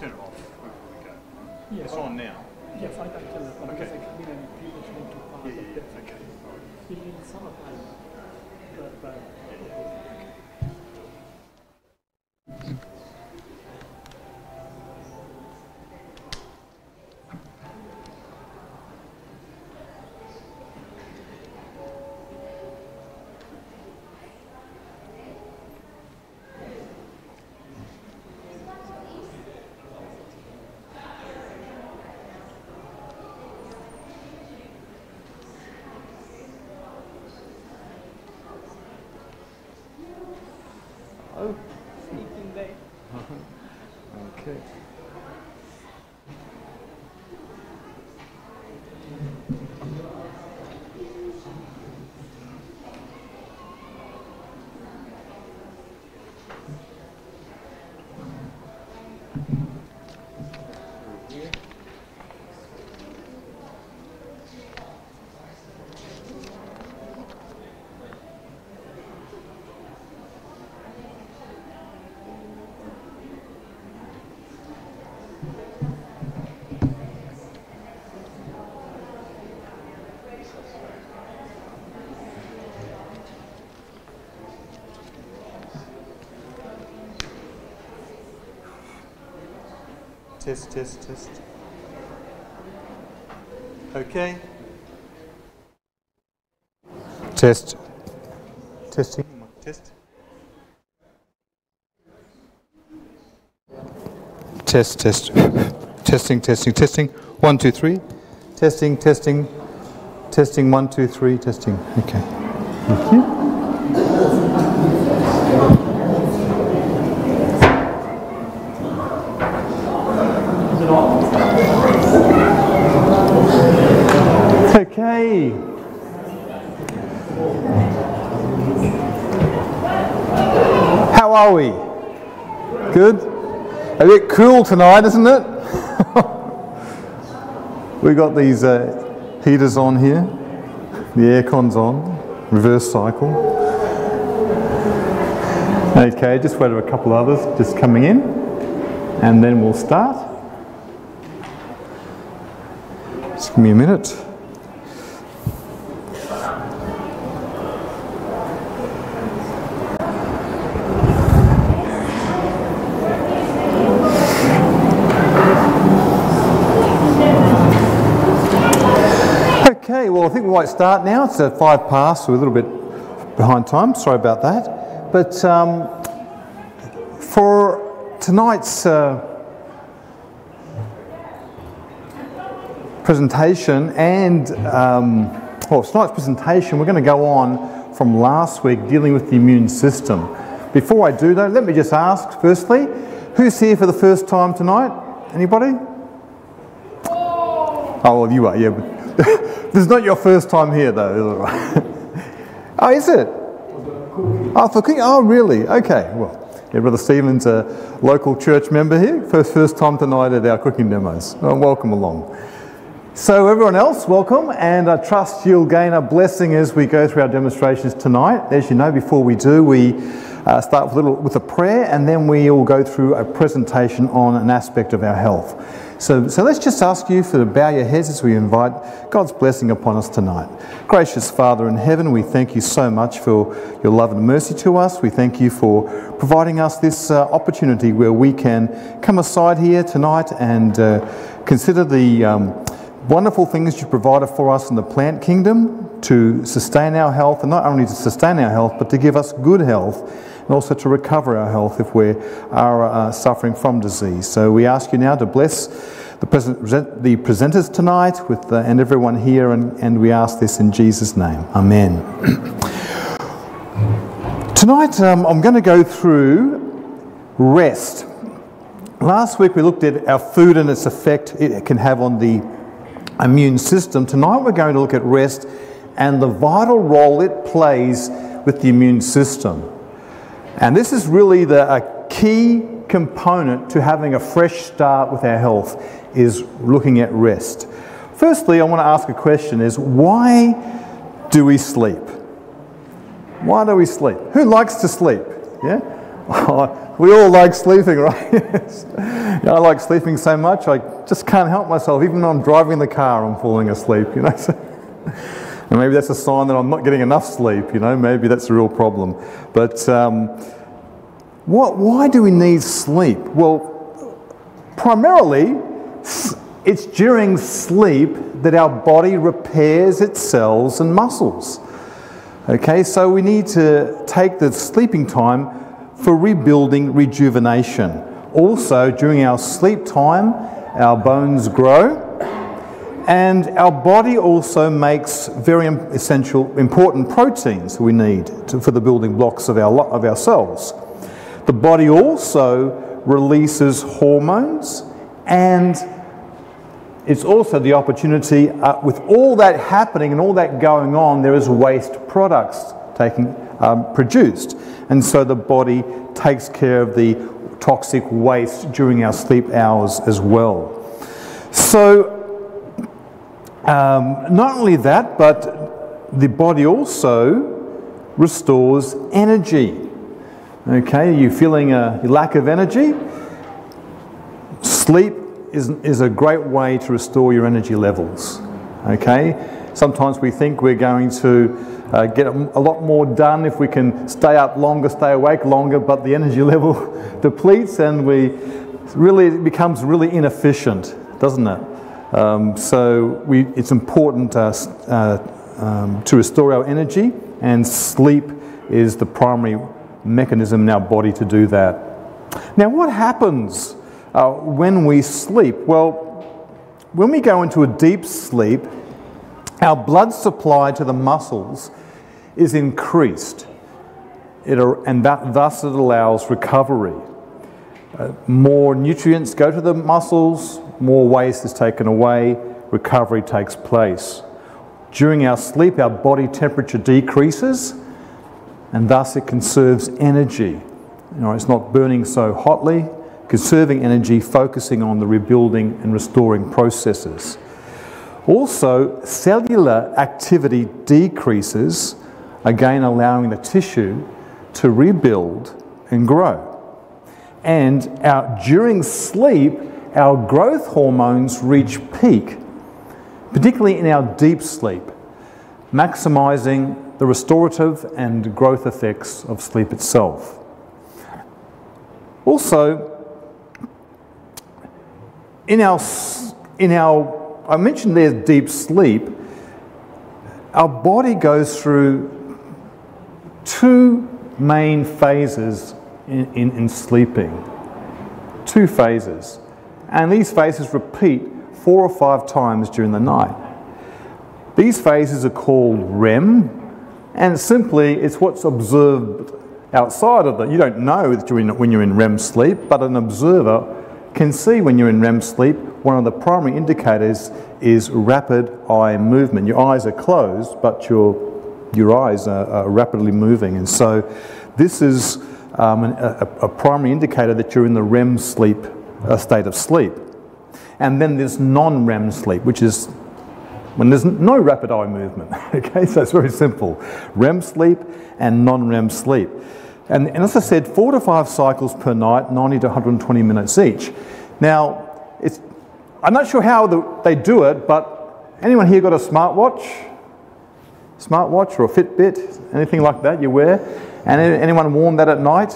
turn it off before we go. Yes. It's on now. Yes, I can tell you. Okay. Because I come in and people tend to pass Yeah, it. yeah, yeah. Okay. In summertime, but Oh, sleeping day. okay. Test, test, test. Okay. Test. Testing. Test. Test, test. Testing, testing, testing. 1, 2, 3. Testing, testing. Testing, 1, 2, 3. Testing. Okay. Thank you. Okay. How are we? Good? A bit cool tonight, isn't it? We've got these heaters on here. The aircon's on. Reverse cycle. Okay, just wait for a couple others just coming in. And then we'll start. Just give me a minute. Okay, well I think we might start now. It's at 5 past, so we're a little bit behind time. Sorry about that. But for tonight's presentation and tonight's presentation, we're going to go on from last week dealing with the immune system. Before I do though, let me just ask firstly, who's here for the first time tonight? Anybody? Oh well, you are, yeah. This is not your first time here though, is it? Oh, is it? Oh, for cooking? Oh, really? Okay, well. Yeah, Brother Stephen's a local church member here. First time tonight at our cooking demos. Well, welcome along. So everyone else, welcome, and I trust you'll gain a blessing as we go through our demonstrations tonight. As you know, before we do, we start with a prayer, and then we all go through a presentation on an aspect of our health. So let's just ask you to bow your heads as we invite God's blessing upon us tonight. Gracious Father in heaven, we thank you so much for your love and mercy to us. We thank you for providing us this opportunity where we can come aside here tonight and consider the wonderful things you provided for us in the plant kingdom to sustain our health, and not only to sustain our health, but to give us good health and also to recover our health if we are suffering from disease. So we ask you now to bless the presenters tonight and everyone here, and we ask this in Jesus' name. Amen. Tonight I'm going to go through rest. Last week we looked at our food and its effect it can have on the immune system. Tonight we're going to look at rest and the vital role it plays with the immune system. And this is really a key component to having a fresh start with our health, is looking at rest. Firstly, I want to ask a question, is why do we sleep? Why do we sleep? Who likes to sleep? Yeah? We all like sleeping, right? Yes. I like sleeping so much, I just can't help myself. Even when I'm driving the car, I'm falling asleep, you know. And maybe that's a sign that I'm not getting enough sleep, you know. Maybe that's a real problem. But why do we need sleep? Well, primarily, it's during sleep that our body repairs its cells and muscles. Okay, so we need to take the sleeping time for rebuilding, rejuvenation. Also, during our sleep time, our bones grow, and our body also makes very essential, important proteins we need for the building blocks of our cells. The body also releases hormones, and it's also the opportunity, with all that happening and all that going on, there is waste products produced. And so the body takes care of the toxic waste during our sleep hours as well. So not only that, but the body also restores energy. Okay, you're feeling a lack of energy? Sleep is a great way to restore your energy levels. Okay, sometimes we think we're going to get a lot more done if we can stay up longer, stay awake longer, but the energy level depletes and it becomes really inefficient, doesn't it? So it's important to restore our energy, and sleep is the primary mechanism in our body to do that. Now, what happens when we sleep? Well, when we go into a deep sleep, our blood supply to the muscles is increased, and thus it allows recovery. More nutrients go to the muscles, more waste is taken away, recovery takes place. During our sleep, our body temperature decreases, and thus it conserves energy. You know, it's not burning so hotly, conserving energy, focusing on the rebuilding and restoring processes. Also, cellular activity decreases, again allowing the tissue to rebuild and grow. And during sleep, our growth hormones reach peak, particularly in our deep sleep, maximising the restorative and growth effects of sleep itself. Also, I mentioned there's deep sleep. Our body goes through two main phases in sleeping. Two phases. And these phases repeat 4 or 5 times during the night. These phases are called REM, and simply it's what's observed outside of it. You don't know that when you're in REM sleep, but an observer can see when you're in REM sleep. One of the primary indicators is rapid eye movement. Your eyes are closed, but your eyes are rapidly moving, and so this is a primary indicator that you're in the REM sleep state of sleep. And then there's non-REM sleep, which is when there's no rapid eye movement. Okay, so it's very simple. REM sleep and non-REM sleep. And as I said, 4 to 5 cycles per night, 90 to 120 minutes each. Now, I'm not sure how they do it, but anyone here got a smartwatch? Smartwatch or a Fitbit, anything like that you wear? And anyone worn that at night?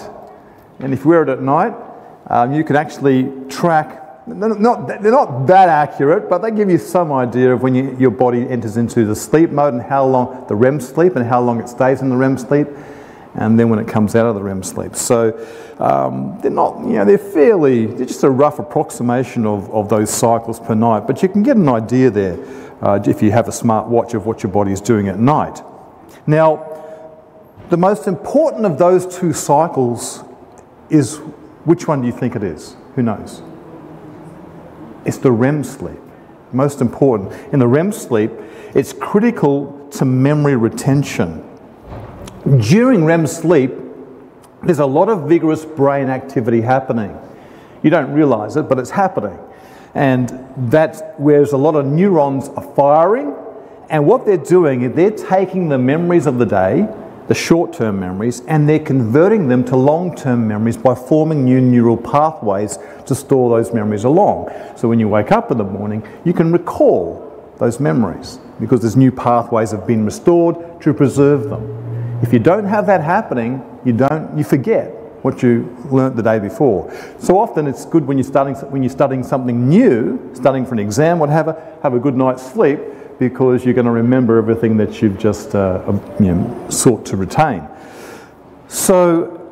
And if you wear it at night, you can actually track. They're not that accurate, but they give you some idea of when your body enters into the sleep mode and how long, the REM sleep, and how long it stays in the REM sleep, and then when it comes out of the REM sleep. So they're not, they're just a rough approximation of those cycles per night, but you can get an idea there if you have a smart watch of what your body is doing at night. Now, the most important of those 2 cycles is, which one do you think it is? Who knows? It's the REM sleep, most important. In the REM sleep, it's critical to memory retention. During REM sleep, there's a lot of vigorous brain activity happening. You don't realise it, but it's happening. And that's where a lot of neurons are firing, and what they're doing is they're taking the memories of the day the short-term memories, and they're converting them to long-term memories by forming new neural pathways to store those memories along. So when you wake up in the morning, you can recall those memories because there's new pathways have been restored to preserve them. If you don't have that happening, you forget what you learnt the day before. So often it's good when you're studying something new, studying for an exam, have a good night's sleep, because you're going to remember everything that you've just sought to retain. So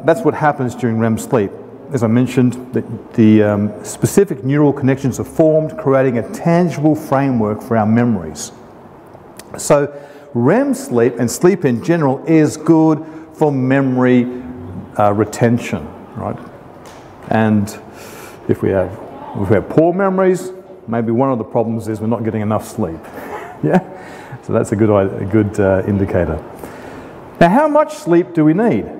that's what happens during REM sleep. As I mentioned, the specific neural connections are formed, creating a tangible framework for our memories. So REM sleep and sleep in general is good for memory retention, right? And if we have poor memories, maybe one of the problems is we're not getting enough sleep. Yeah, so that's a good indicator. Now, how much sleep do we need?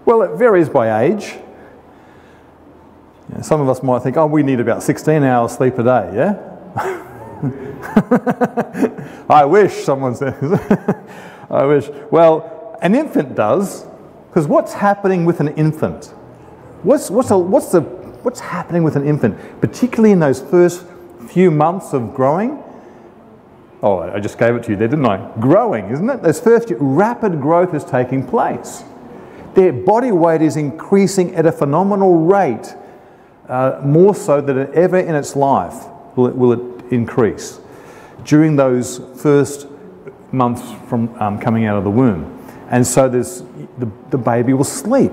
Well, it varies by age. Some of us might think, oh, we need about 16 hours sleep a day, yeah? I wish, someone says. I wish. Well, an infant does, because what's happening with an infant? What's happening with an infant, particularly in those first few months of growing? Oh, I just gave it to you there, didn't I? Growing, isn't it? Those first rapid growth is taking place. Their body weight is increasing at a phenomenal rate, more so than ever in its life will it increase during those first months from coming out of the womb. And so the baby will sleep.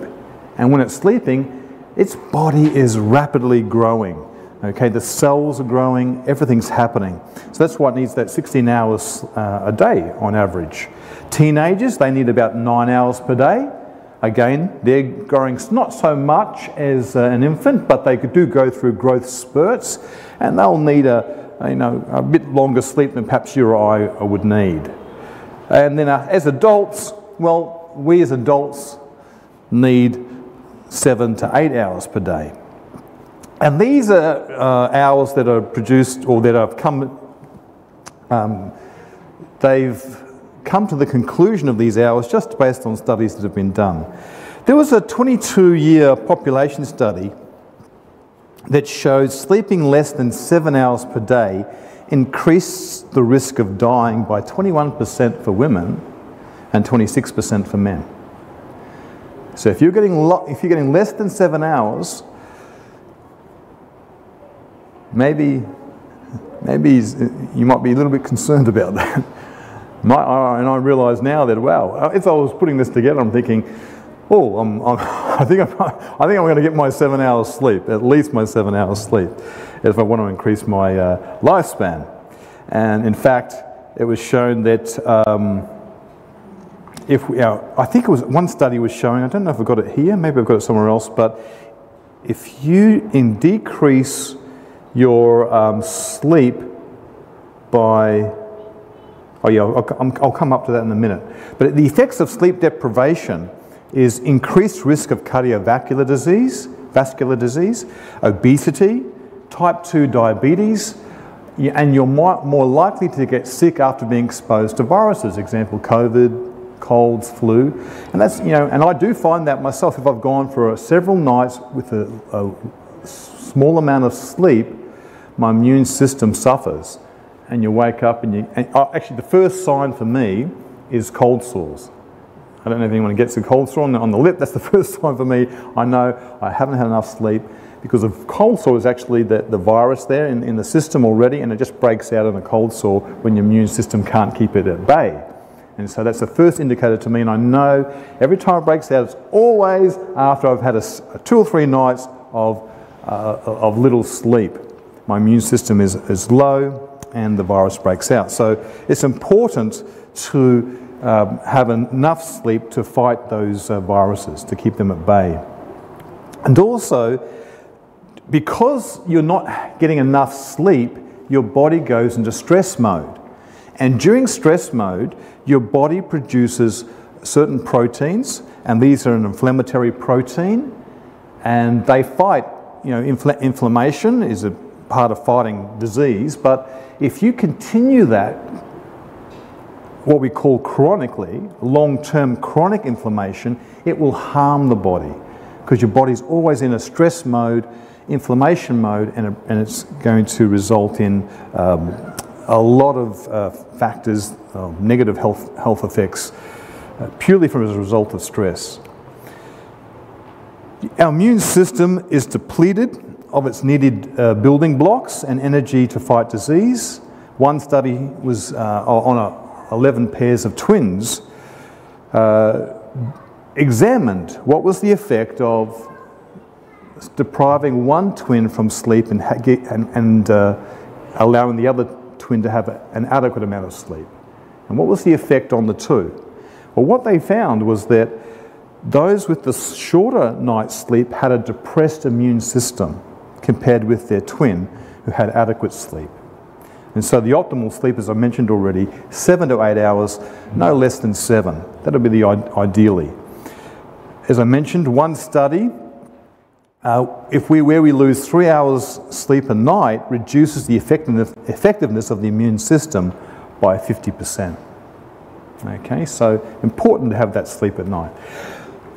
And when it's sleeping, its body is rapidly growing. Okay, the cells are growing, everything's happening. So that's why it needs that 16 hours a day on average. Teenagers, they need about 9 hours per day. Again, they're growing not so much as an infant, but they do go through growth spurts, and they'll need a bit longer sleep than perhaps you or I would need. And then as adults, well, we as adults need 7 to 8 hours per day. And these are hours that are produced, or that have come, they've come to the conclusion of these hours just based on studies that have been done. There was a 22-year population study that showed sleeping less than 7 hours per day increased the risk of dying by 21% for women and 26% for men. So if you're getting less than 7 hours, maybe you might be a little bit concerned about that. And I realise now that, wow, if I was putting this together, I'm thinking, I think I'm going to get my 7 hours sleep, at least my 7 hours sleep, if I want to increase my lifespan. And in fact, it was shown that I think it was one study was showing, I don't know if I've got it here, maybe I've got it somewhere else, but if you decrease your sleep by, I'll come up to that in a minute. But the effects of sleep deprivation is increased risk of cardiovascular disease, vascular disease, obesity, type 2 diabetes, and you're more likely to get sick after being exposed to viruses. Example, COVID, colds, flu, and that's and I do find that myself. If I've gone for several nights with a small amount of sleep, my immune system suffers, and you wake up and actually the first sign for me is cold sores. I don't know if anyone gets a cold sore on the lip. That's the first sign for me. I know I haven't had enough sleep, because a cold sore is actually the virus there in the system already, and it just breaks out in a cold sore when your immune system can't keep it at bay. And so that's the first indicator to me, and I know every time it breaks out, it's always after I've had 2 or 3 nights of little sleep. My immune system is low and the virus breaks out. So it's important to have enough sleep to fight those viruses, to keep them at bay. And also, because you're not getting enough sleep, your body goes into stress mode. And during stress mode, your body produces certain proteins, and these are an inflammatory protein, and they fight, inflammation is a part of fighting disease, but if you continue that what we call chronically, long-term chronic inflammation, it will harm the body because your body's always in a stress mode, inflammation mode, and it's going to result in a lot of factors, negative health effects, purely from as a result of stress. Our immune system is depleted of its needed building blocks and energy to fight disease. One study was on 11 pairs of twins, examined what was the effect of depriving one twin from sleep and allowing the other twin to have an adequate amount of sleep. And what was the effect on the two? Well, what they found was that those with the shorter night's sleep had a depressed immune system compared with their twin who had adequate sleep. And so the optimal sleep, as I mentioned already, 7 to 8 hours, no less than 7. That would be the ideally. As I mentioned, one study, where we lose 3 hours sleep a night reduces the effectiveness of the immune system by 50%. Okay, so important to have that sleep at night.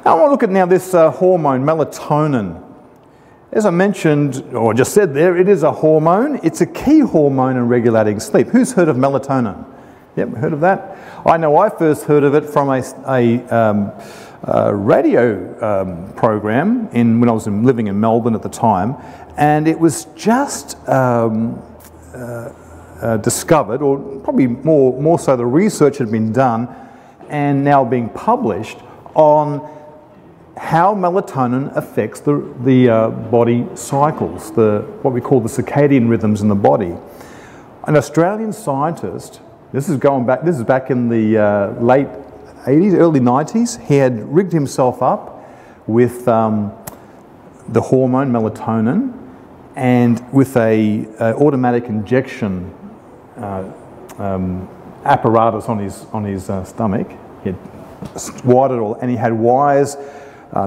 I want to look at now this hormone, melatonin. As I mentioned, or just said there, it is a hormone. It's a key hormone in regulating sleep. Who's heard of melatonin? Yep, heard of that? I know I first heard of it from a radio program when I was living in Melbourne at the time, and it was just discovered, or probably more so the research had been done and now being published on how melatonin affects the body cycles, what we call the circadian rhythms in the body. An Australian scientist, this is back in the late 80s, early 90s, he had rigged himself up with the hormone melatonin and with a automatic injection apparatus on his stomach. He had wired it all, and he had wires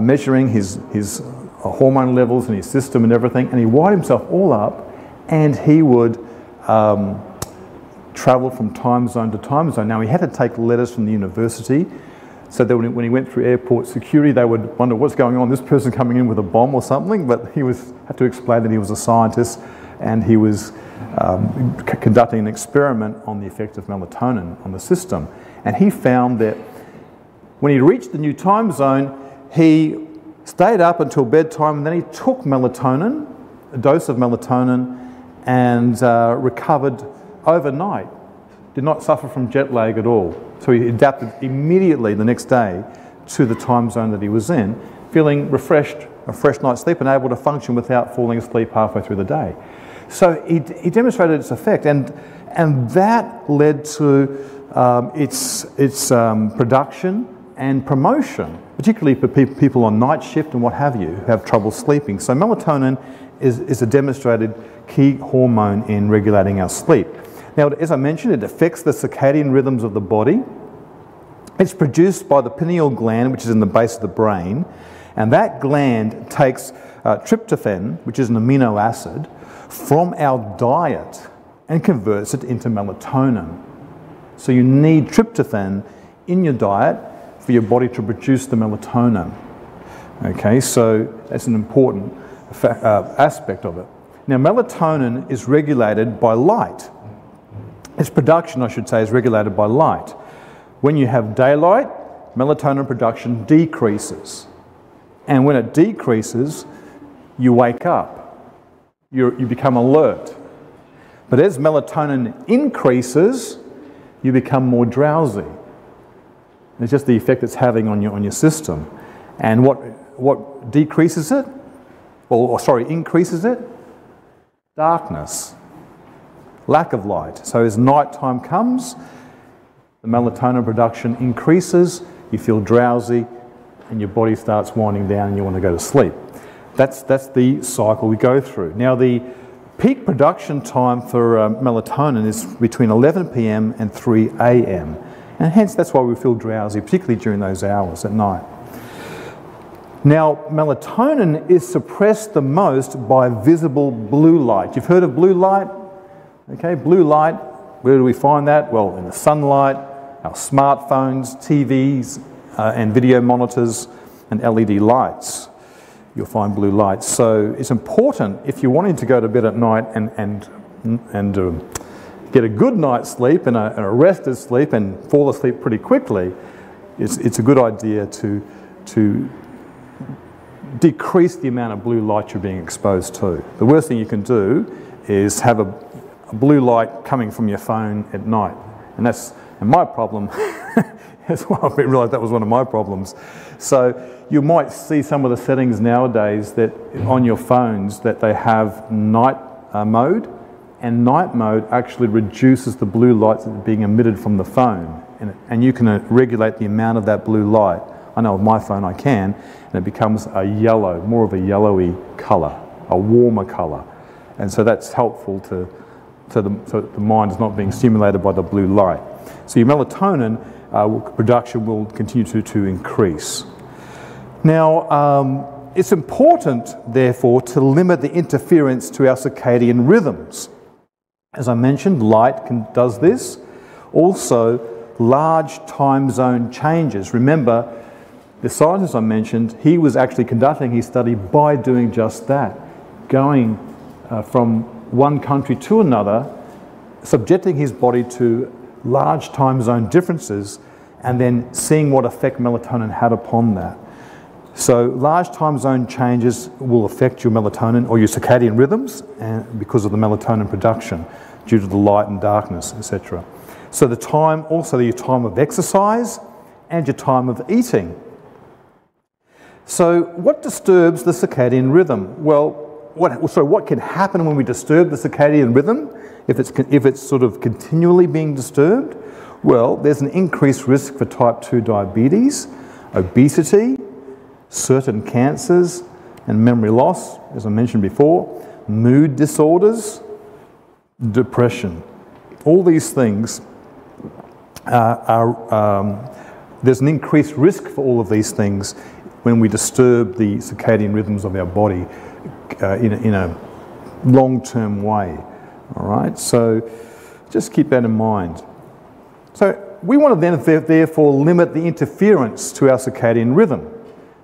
measuring his hormone levels in his system and everything, and he wired himself all up, and he would travel from time zone to time zone. Now, he had to take letters from the university, so that when he went through airport security, they would wonder what's going on, this person coming in with a bomb or something, but he had to explain that he was a scientist, and he was conducting an experiment on the effect of melatonin on the system. And he found that when he reached the new time zone, he stayed up until bedtime, and then he took melatonin, a dose of melatonin, and recovered overnight. Did not suffer from jet lag at all. So he adapted immediately the next day to the time zone that he was in, feeling refreshed, a fresh night's sleep, and able to function without falling asleep halfway through the day. So he demonstrated its effect, and that led to its production and promotion, particularly for people on night shift and what have you, who have trouble sleeping. So melatonin is a demonstrated key hormone in regulating our sleep. Now, as I mentioned, it affects the circadian rhythms of the body. It's produced by the pineal gland, which is in the base of the brain, and that gland takes tryptophan, which is an amino acid, from our diet and converts it into melatonin. So you need tryptophan in your diet for your body to produce the melatonin. Okay, so that's an important aspect of it. Now, melatonin is regulated by light. Its production, I should say, is regulated by light. When you have daylight, melatonin production decreases. And when it decreases, you wake up. You become alert. But as melatonin increases, you become more drowsy. It's just the effect it's having on your system. And what decreases it? Increases it? Darkness. Lack of light. So as nighttime comes, the melatonin production increases, you feel drowsy, and your body starts winding down and you want to go to sleep. That's the cycle we go through. Now, the peak production time for melatonin is between 11 p.m. and 3 a.m. And hence that's why we feel drowsy, particularly during those hours at night. Now, melatonin is suppressed the most by visible blue light. You've heard of blue light? Okay, blue light, where do we find that? Well, in the sunlight, our smartphones, TVs, and video monitors, and LED lights. You'll find blue lights. So it's important if you're wanting to go to bed at night and get a good night's sleep and a rested sleep and fall asleep pretty quickly, it's a good idea to decrease the amount of blue light you're being exposed to. The worst thing you can do is have a blue light coming from your phone at night. And my problem, that's why I realised that was one of my problems. So you might see some of the settings nowadays that on your phones that they have night mode, and night mode actually reduces the blue light that's being emitted from the phone. And you can regulate the amount of that blue light. I know with my phone I can, and it becomes a yellow, more of a yellowy colour, a warmer colour. And so that's helpful so the mind is not being stimulated by the blue light. So your melatonin production will continue to increase. Now, it's important, therefore, to limit the interference to our circadian rhythms. As I mentioned, light does this. Also, large time zone changes. Remember, the scientist I mentioned, he was actually conducting his study by doing just that, going from one country to another, subjecting his body to large time zone differences, and then seeing what effect melatonin had upon that. So large time zone changes will affect your melatonin or your circadian rhythms and because of the melatonin production due to the light and darkness, etc. So the time, also your time of exercise and your time of eating. So what disturbs the circadian rhythm? Well, what can happen when we disturb the circadian rhythm? If it's sort of continually being disturbed? Well, there's an increased risk for type 2 diabetes, obesity, certain cancers, and memory loss, as I mentioned before, mood disorders, depression. All these things there's an increased risk for all of these things when we disturb the circadian rhythms of our body in a long-term way. All right, so just keep that in mind. So we want to then therefore limit the interference to our circadian rhythm.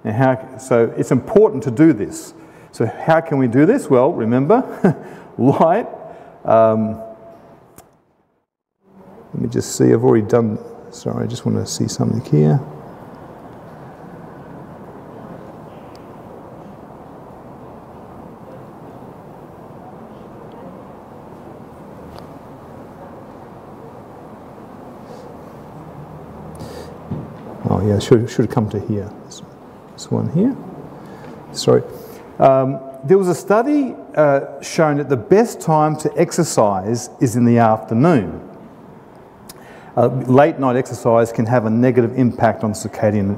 And so it's important to do this. So how can we do this? Well, remember, light. Let me just see, I've already done, sorry, I just want to see something here. Oh yeah, should have come to here. This one here. Sorry. There was a study showing that the best time to exercise is in the afternoon. Late night exercise can have a negative impact on circadian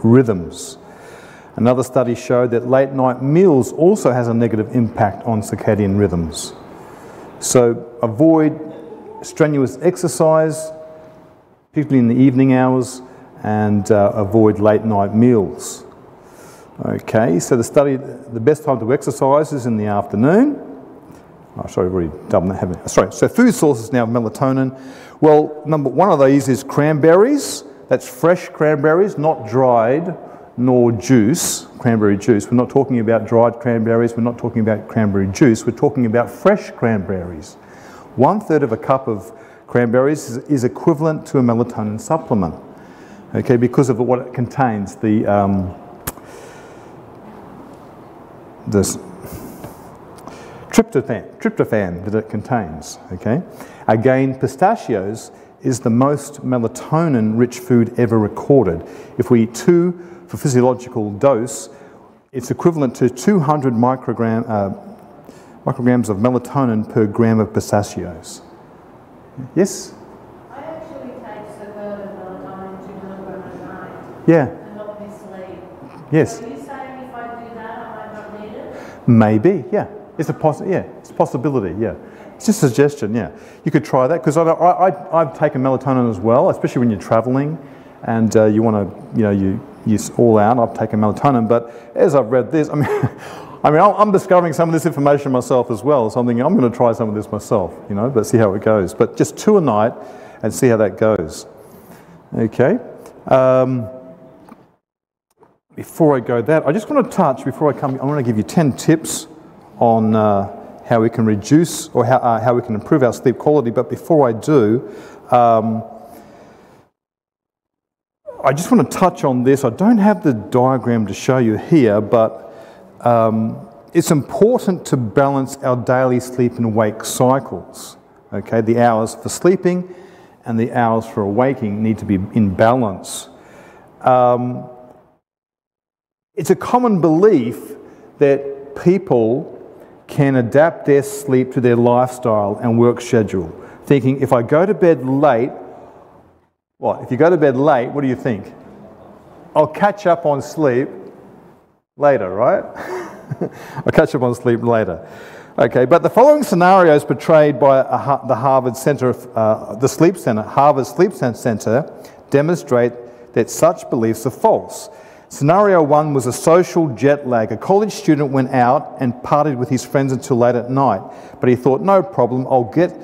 rhythms. Another study showed that late night meals also has a negative impact on circadian rhythms. So avoid strenuous exercise, particularly in the evening hours, and avoid late night meals. Okay, so the best time to exercise is in the afternoon. Oh, sorry, I've already done that, haven't I? Sorry, so food sources now, melatonin. Well, one of these is cranberries. That's fresh cranberries, not dried, nor juice, cranberry juice. We're not talking about dried cranberries, we're not talking about cranberry juice, we're talking about fresh cranberries. 1/3 of a cup of cranberries is equivalent to a melatonin supplement, okay, because of what it contains, this tryptophan that it contains, okay? Again, pistachios is the most melatonin-rich food ever recorded. If we eat 2 for physiological dose, it's equivalent to 200 micrograms of melatonin per gram of pistachios. Yes? I actually take suburban melatonin 200 grams a night. Yeah. And help me sleep. Yes. So are you saying if I do that, I might not need it? Maybe, yeah. It's a possibility, yeah. It's just a suggestion, yeah. You could try that, because I've taken melatonin as well, especially when you're travelling and you want to, you're all out. I've taken melatonin, but as I've read this, I'm discovering some of this information myself as well, so I'm thinking I'm going to try some of this myself, but see how it goes. But just 2 a night and see how that goes. Okay. Before I go that, I just want to touch, before I come, I want to give you 10 tips on how we can reduce or how we can improve our sleep quality. But before I do, I just want to touch on this. I don't have the diagram to show you here, but it's important to balance our daily sleep and wake cycles. Okay, the hours for sleeping and the hours for awaking need to be in balance. It's a common belief that people can adapt their sleep to their lifestyle and work schedule, thinking if I go to bed late, what? If you go to bed late, what do you think? I'll catch up on sleep later, right? I'll catch up on sleep later. Okay, but the following scenarios portrayed by the Harvard Center, Harvard Sleep Center, demonstrate that such beliefs are false. Scenario 1 was a social jet lag. A college student went out and partied with his friends until late at night, but he thought, no problem, I'll get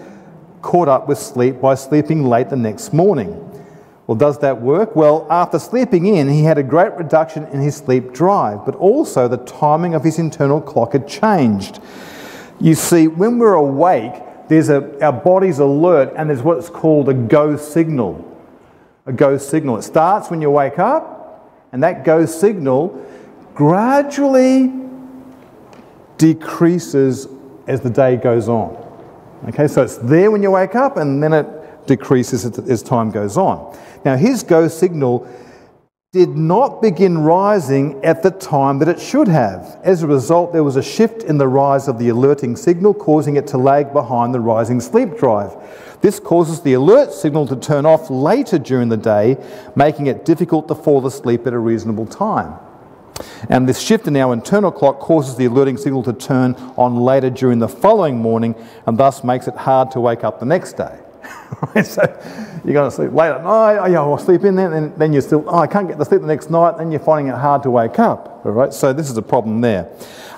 caught up with sleep by sleeping late the next morning. Well, does that work? Well, after sleeping in, he had a great reduction in his sleep drive, but also the timing of his internal clock had changed. You see, when we're awake, our body's alert, and there's what's called a go signal. A go signal. It starts when you wake up, and that go signal gradually decreases as the day goes on. Okay, so it's there when you wake up, and then it decreases as time goes on. Now, his go signal did not begin rising at the time that it should have. As a result, there was a shift in the rise of the alerting signal, causing it to lag behind the rising sleep drive. This causes the alert signal to turn off later during the day, making it difficult to fall asleep at a reasonable time. And this shift in our internal clock causes the alerting signal to turn on later during the following morning, and thus makes it hard to wake up the next day. So you're going to sleep late at night, I'll sleep in there, and then you're still, I can't get to sleep the next night, then you're finding it hard to wake up. All right, so this is a problem there.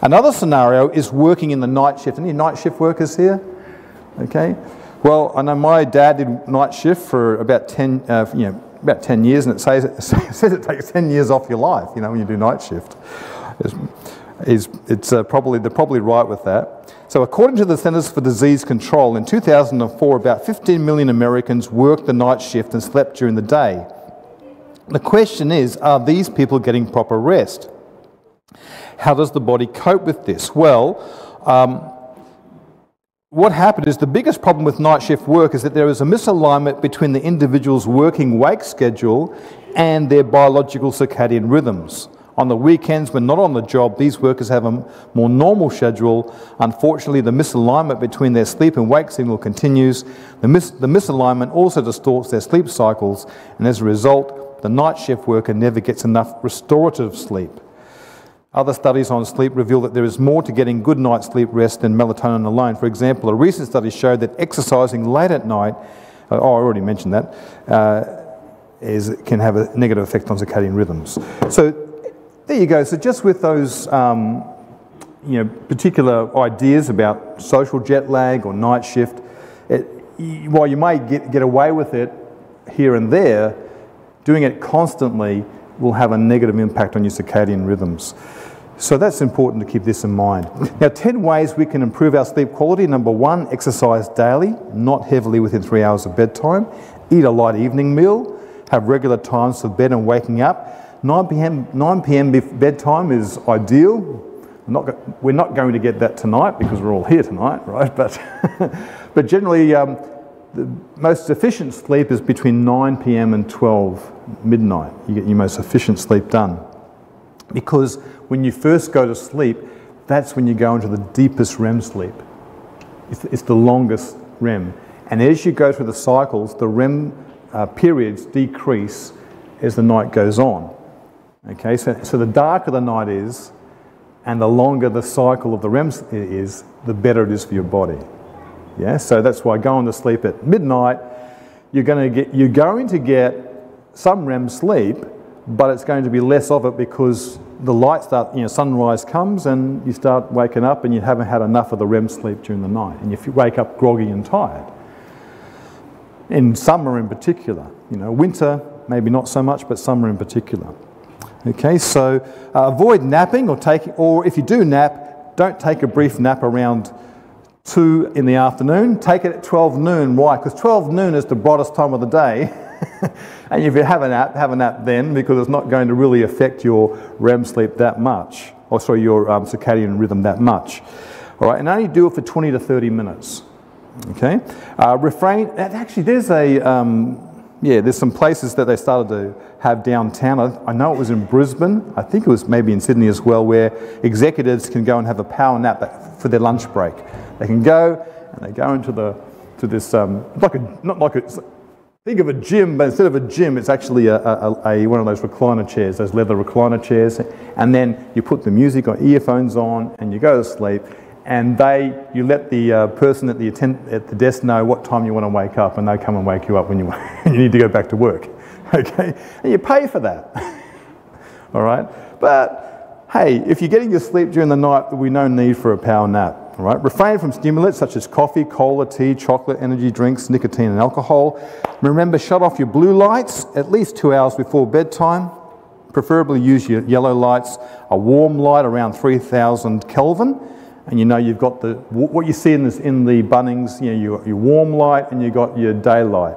Another scenario is working in the night shift. Any night shift workers here? Okay. Well, I know my dad did night shift for about 10 years, and it says it takes 10 years off your life, when you do night shift. They're probably right with that. So according to the Centers for Disease Control, in 2004, about 15 million Americans worked the night shift and slept during the day. The question is, are these people getting proper rest? How does the body cope with this? Well, what happened is the biggest problem with night shift work is that there is a misalignment between the individual's working wake schedule and their biological circadian rhythms. On the weekends, when not on the job, these workers have a more normal schedule. Unfortunately, the misalignment between their sleep and wake signal continues. The misalignment also distorts their sleep cycles, and as a result, the night shift worker never gets enough restorative sleep. Other studies on sleep reveal that there is more to getting good night's sleep rest than melatonin alone. For example, a recent study showed that exercising late at night, I already mentioned that, can have a negative effect on circadian rhythms. So there you go. So just with those particular ideas about social jet lag or night shift, while you may get away with it here and there, doing it constantly will have a negative impact on your circadian rhythms. So that's important to keep this in mind. Now, 10 ways we can improve our sleep quality. Number 1, exercise daily, not heavily within 3 hours of bedtime. Eat a light evening meal. Have regular times for bed and waking up. 9 p.m. bedtime is ideal. We're not going to get that tonight because we're all here tonight, right? But generally, the most efficient sleep is between 9 p.m. and 12 midnight. You get your most efficient sleep done. Because when you first go to sleep, that's when you go into the deepest REM sleep. It's the longest REM. And as you go through the cycles, the REM periods decrease as the night goes on. Okay, so the darker the night is, and the longer the cycle of the REM is, the better it is for your body. Yeah, so that's why going to sleep at midnight, you're going to get some REM sleep, but it's going to be less of it because the light sunrise comes and you start waking up and you haven't had enough of the REM sleep during the night, and you wake up groggy and tired. in summer in particular. You know, winter maybe not so much, but summer in particular. Okay, so avoid napping or if you do nap, don't take a brief nap around 2 in the afternoon. Take it at 12 noon. Why? Because 12 noon is the brightest time of the day. And if you have a nap then, because it's not going to really affect your REM sleep that much, or sorry, your circadian rhythm that much. All right, and only do it for 20 to 30 minutes. Okay, refrain. Actually, there's there's some places that they started to have downtown. I know it was in Brisbane. I think it was maybe in Sydney as well, where executives can go and have a power nap for their lunch break. They can go and they go into this think of a gym, but instead of a gym, it's actually one of those recliner chairs, those leather recliner chairs. And then you put the music on, earphones on, and you go to sleep. And you let the person at the desk know what time you want to wake up, and they come and wake you up when you need to go back to work. Okay, and you pay for that. All right, but hey, if you're getting your sleep during the night, there'll be no need for a power nap. All right, refrain from stimulants such as coffee, cola, tea, chocolate, energy drinks, nicotine, and alcohol. Remember, shut off your blue lights at least 2 hours before bedtime. Preferably use your yellow lights, a warm light around 3000 Kelvin. And you know you've got what you see in the Bunnings, you know, your warm light, and you've got your daylight.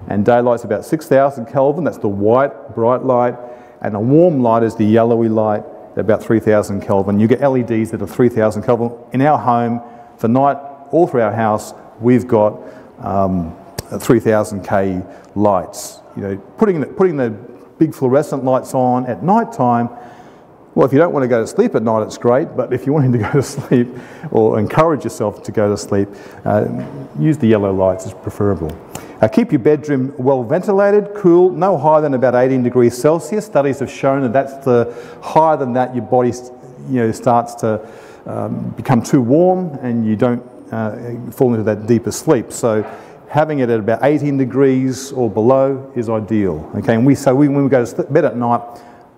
And daylight's about 6000 Kelvin, that's the white, bright light. And a warm light is the yellowy light, about 3000 Kelvin. You get LEDs that are 3000 Kelvin. In our home, for night, all through our house, we've got 3000 K lights. You know, putting the big fluorescent lights on at night time. Well, if you don't want to go to sleep at night, it's great, but if you're wanting to go to sleep or encourage yourself to go to sleep, use the yellow lights, it's preferable. Keep your bedroom well ventilated, cool, no higher than about 18 degrees Celsius. Studies have shown that higher than that, your body starts to become too warm and you don't fall into that deeper sleep. So having it at about 18 degrees or below is ideal. Okay, and when we go to bed at night,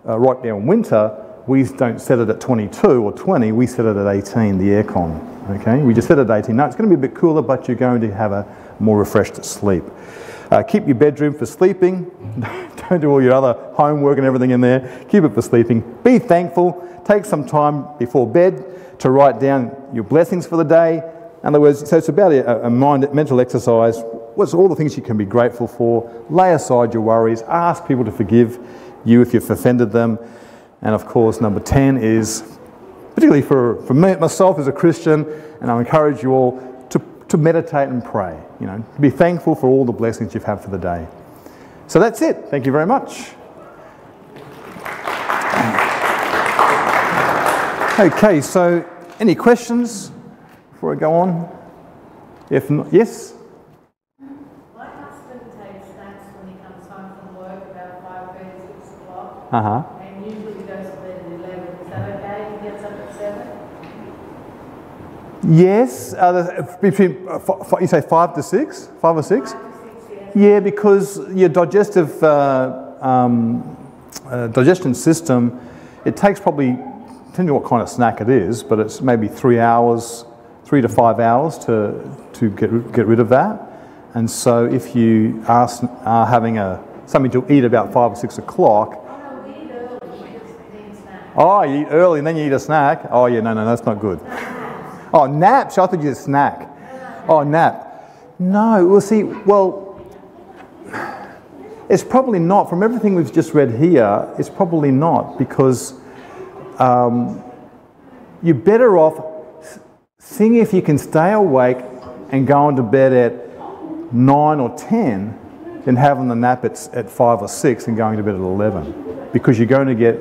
right now in winter, we don't set it at 22 or 20, we set it at 18, the aircon. Okay, we just set it at 18. Now it's going to be a bit cooler, but you're going to have a more refreshed sleep. Keep your bedroom for sleeping. Don't do all your other homework and everything in there. Keep it for sleeping. Be thankful. Take some time before bed to write down your blessings for the day. In other words, so it's about a mental exercise. What's all the things you can be grateful for? Lay aside your worries. Ask people to forgive you if you've offended them. And of course, number 10 is, particularly for me, myself as a Christian, and I encourage you all to meditate and pray. You know, be thankful for all the blessings you've had for the day. So that's it. Thank you very much. Okay, so any questions before I go on? If not, yes? My husband takes snacks when he comes home from work about 5:30, 6 o'clock. Uh-huh. And usually he goes to bed at 11. Is that okay? He gets up at 7? Yes, between, you say 5 to 6? 5 or 6? 5 to 6, yes. Yeah, because your digestive digestion system, it takes probably, depending on what kind of snack it is, but it's maybe 3 to 5 hours to get rid of that. And so if you are having something to eat about 5 or 6 o'clock. Oh, no, we eat early. We just eat snacks. Oh, you eat early and then you eat a snack? Oh yeah, no, that's not good. Oh, naps. I thought you said snack. Oh, nap. No, it's probably not. From everything we've just read here, it's probably not, because you're better off seeing if you can stay awake and going to bed at 9 or 10 than having the nap at 5 or 6 and going to bed at 11. Because you're going to get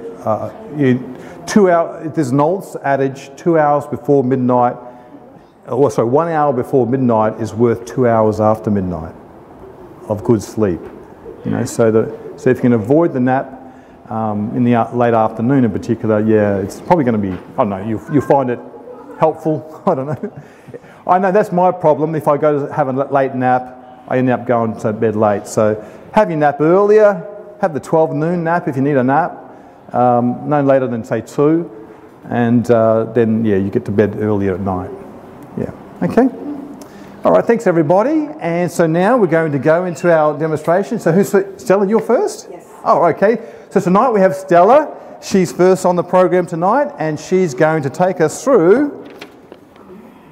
2 hours, there's an old adage, 2 hours before midnight, 1 hour before midnight is worth 2 hours after midnight of good sleep. You know, so if you can avoid the nap in the late afternoon in particular, yeah, it's probably going to be, I don't know, you'll find it helpful. I don't know. I know that's my problem. If I go to have a late nap, I end up going to bed late. So have your nap earlier, have the 12 noon nap if you need a nap, no later than say 2, and then yeah, you get to bed earlier at night. Yeah, okay. All right, thanks everybody. And so now we're going to go into our demonstration. So who's Stella, you're first? Yes. Oh, okay. So tonight we have Stella. She's first on the program tonight, and she's going to take us through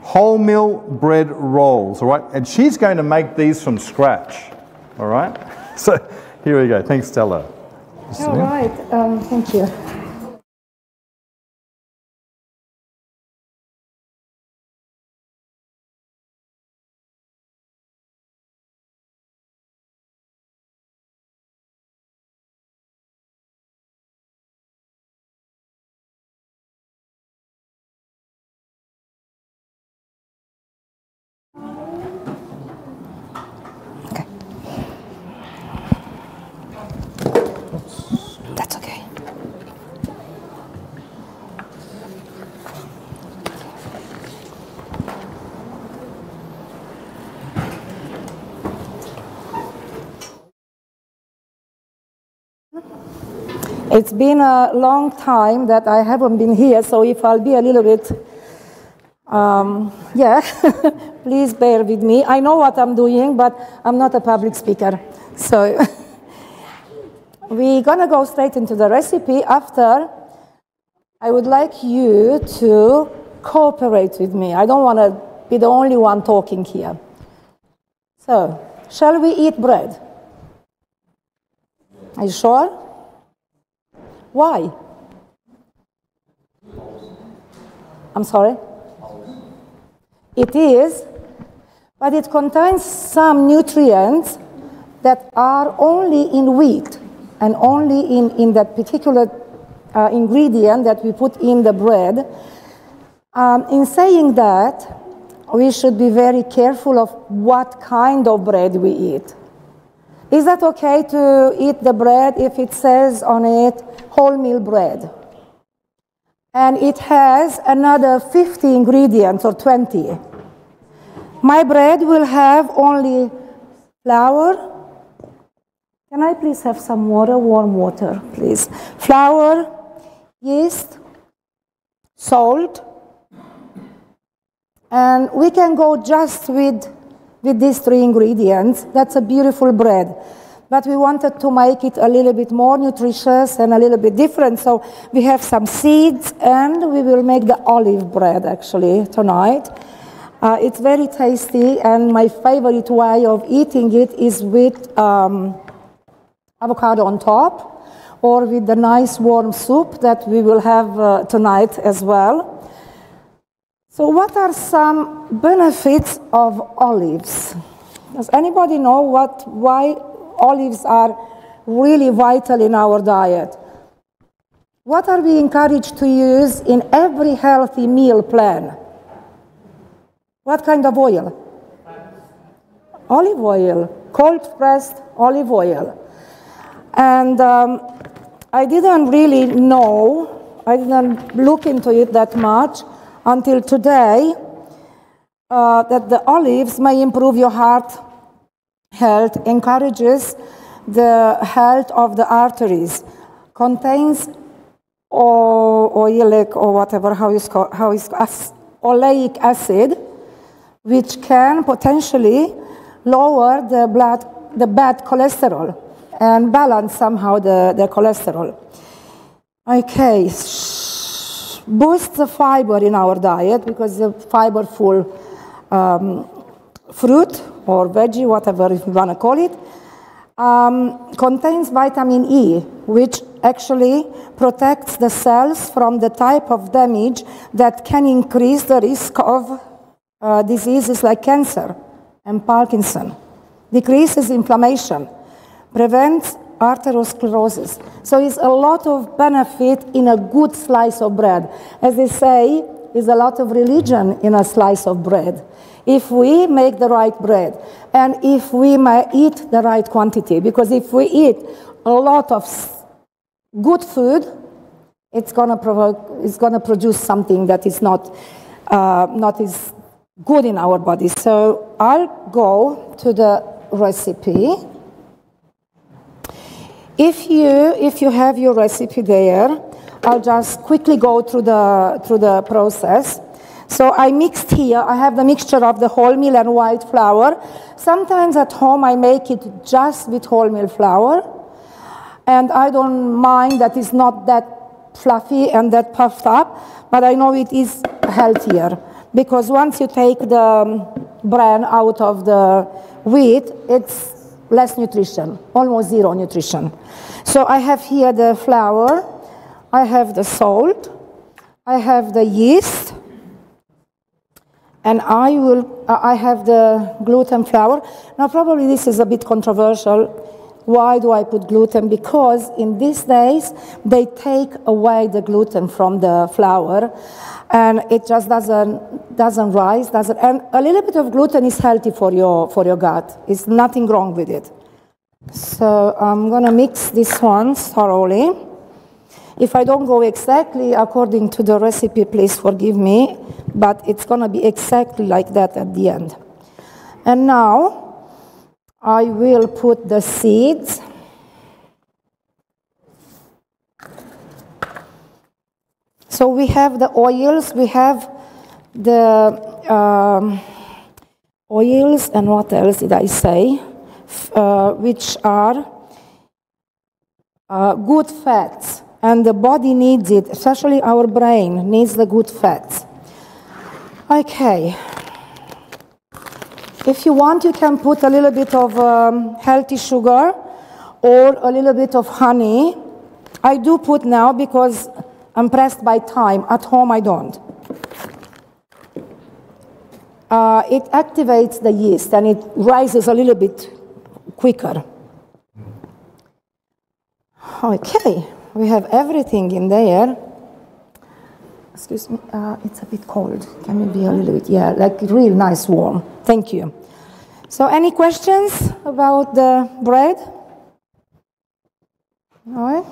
wholemeal bread rolls, all right? And she's going to make these from scratch, all right? So here we go. Thanks, Stella. All right. Thank you. That's okay. It's been a long time that I haven't been here, so if I'll be a little bit, yeah, please bear with me. I know what I'm doing, but I'm not a public speaker. So we're going to go straight into the recipe. After, I would like you to cooperate with me. I don't want to be the only one talking here. So, shall we eat bread? Are you sure? Why? I'm sorry? It is, but it contains some nutrients that are only in wheat and only in that particular ingredient that we put in the bread. In saying that, we should be very careful of what kind of bread we eat. Is that okay to eat the bread if it says on it wholemeal bread? And it has another 50 ingredients or 20. My bread will have only flour. Can I please have some water, warm water, please? Flour, yeast, salt, and we can go just with these 3 ingredients. That's a beautiful bread. But we wanted to make it a little bit more nutritious and a little bit different. So we have some seeds, and we will make the olive bread actually tonight. It's very tasty, and my favorite way of eating it is with avocado on top, or with the nice warm soup that we will have tonight as well. So what are some benefits of olives? Does anybody know why olives are really vital in our diet? What are we encouraged to use in every healthy meal plan? What kind of oil? Olive oil, cold-pressed olive oil. And I didn't really know, I didn't look into it that much until today, that the olives may improve your heart health, encourages the health of the arteries, contains oleic or whatever, oleic acid, which can potentially lower the bad cholesterol and balance somehow the cholesterol. Okay, boosts the fiber in our diet because the fiber-full fruit or veggie, whatever you want to call it, contains vitamin E, which actually protects the cells from the type of damage that can increase the risk of diseases like cancer and Parkinson, decreases inflammation, prevents arteriosclerosis. So it's a lot of benefit in a good slice of bread. As they say, there's a lot of religion in a slice of bread. If we make the right bread, and if we may eat the right quantity, because if we eat a lot of good food, it's going to produce something that is not as good in our body. So I'll go to the recipe. If you have your recipe there, I'll just quickly go through the process. So I mixed here. I have the mixture of the wholemeal and white flour. Sometimes at home I make it just with wholemeal flour. And I don't mind that it's not that fluffy and that puffed up, but I know it is healthier. Because once you take the bran out of the wheat, it's less nutrition, almost zero nutrition. So I have here the flour, I have the salt, I have the yeast, and I have the gluten flour. Now probably this is a bit controversial. Why do I put gluten? Because in these days they take away the gluten from the flour, and it just doesn't rise, and a little bit of gluten is healthy for your gut. It's nothing wrong with it. So I'm gonna mix this one thoroughly. If I don't go exactly according to the recipe, please forgive me, but it's gonna be exactly like that at the end. And now I will put the seeds. So we have the oils, we have the oils, and what else did I say? Which are good fats, and the body needs it, especially our brain needs the good fats. Okay. If you want, you can put a little bit of healthy sugar or a little bit of honey. I do put now because I'm pressed by time. At home, I don't. It activates the yeast and it rises a little bit quicker. Okay, we have everything in there. Excuse me, it's a bit cold. Can it be a little bit, yeah, like real nice warm. Thank you. So any questions about the bread? All right.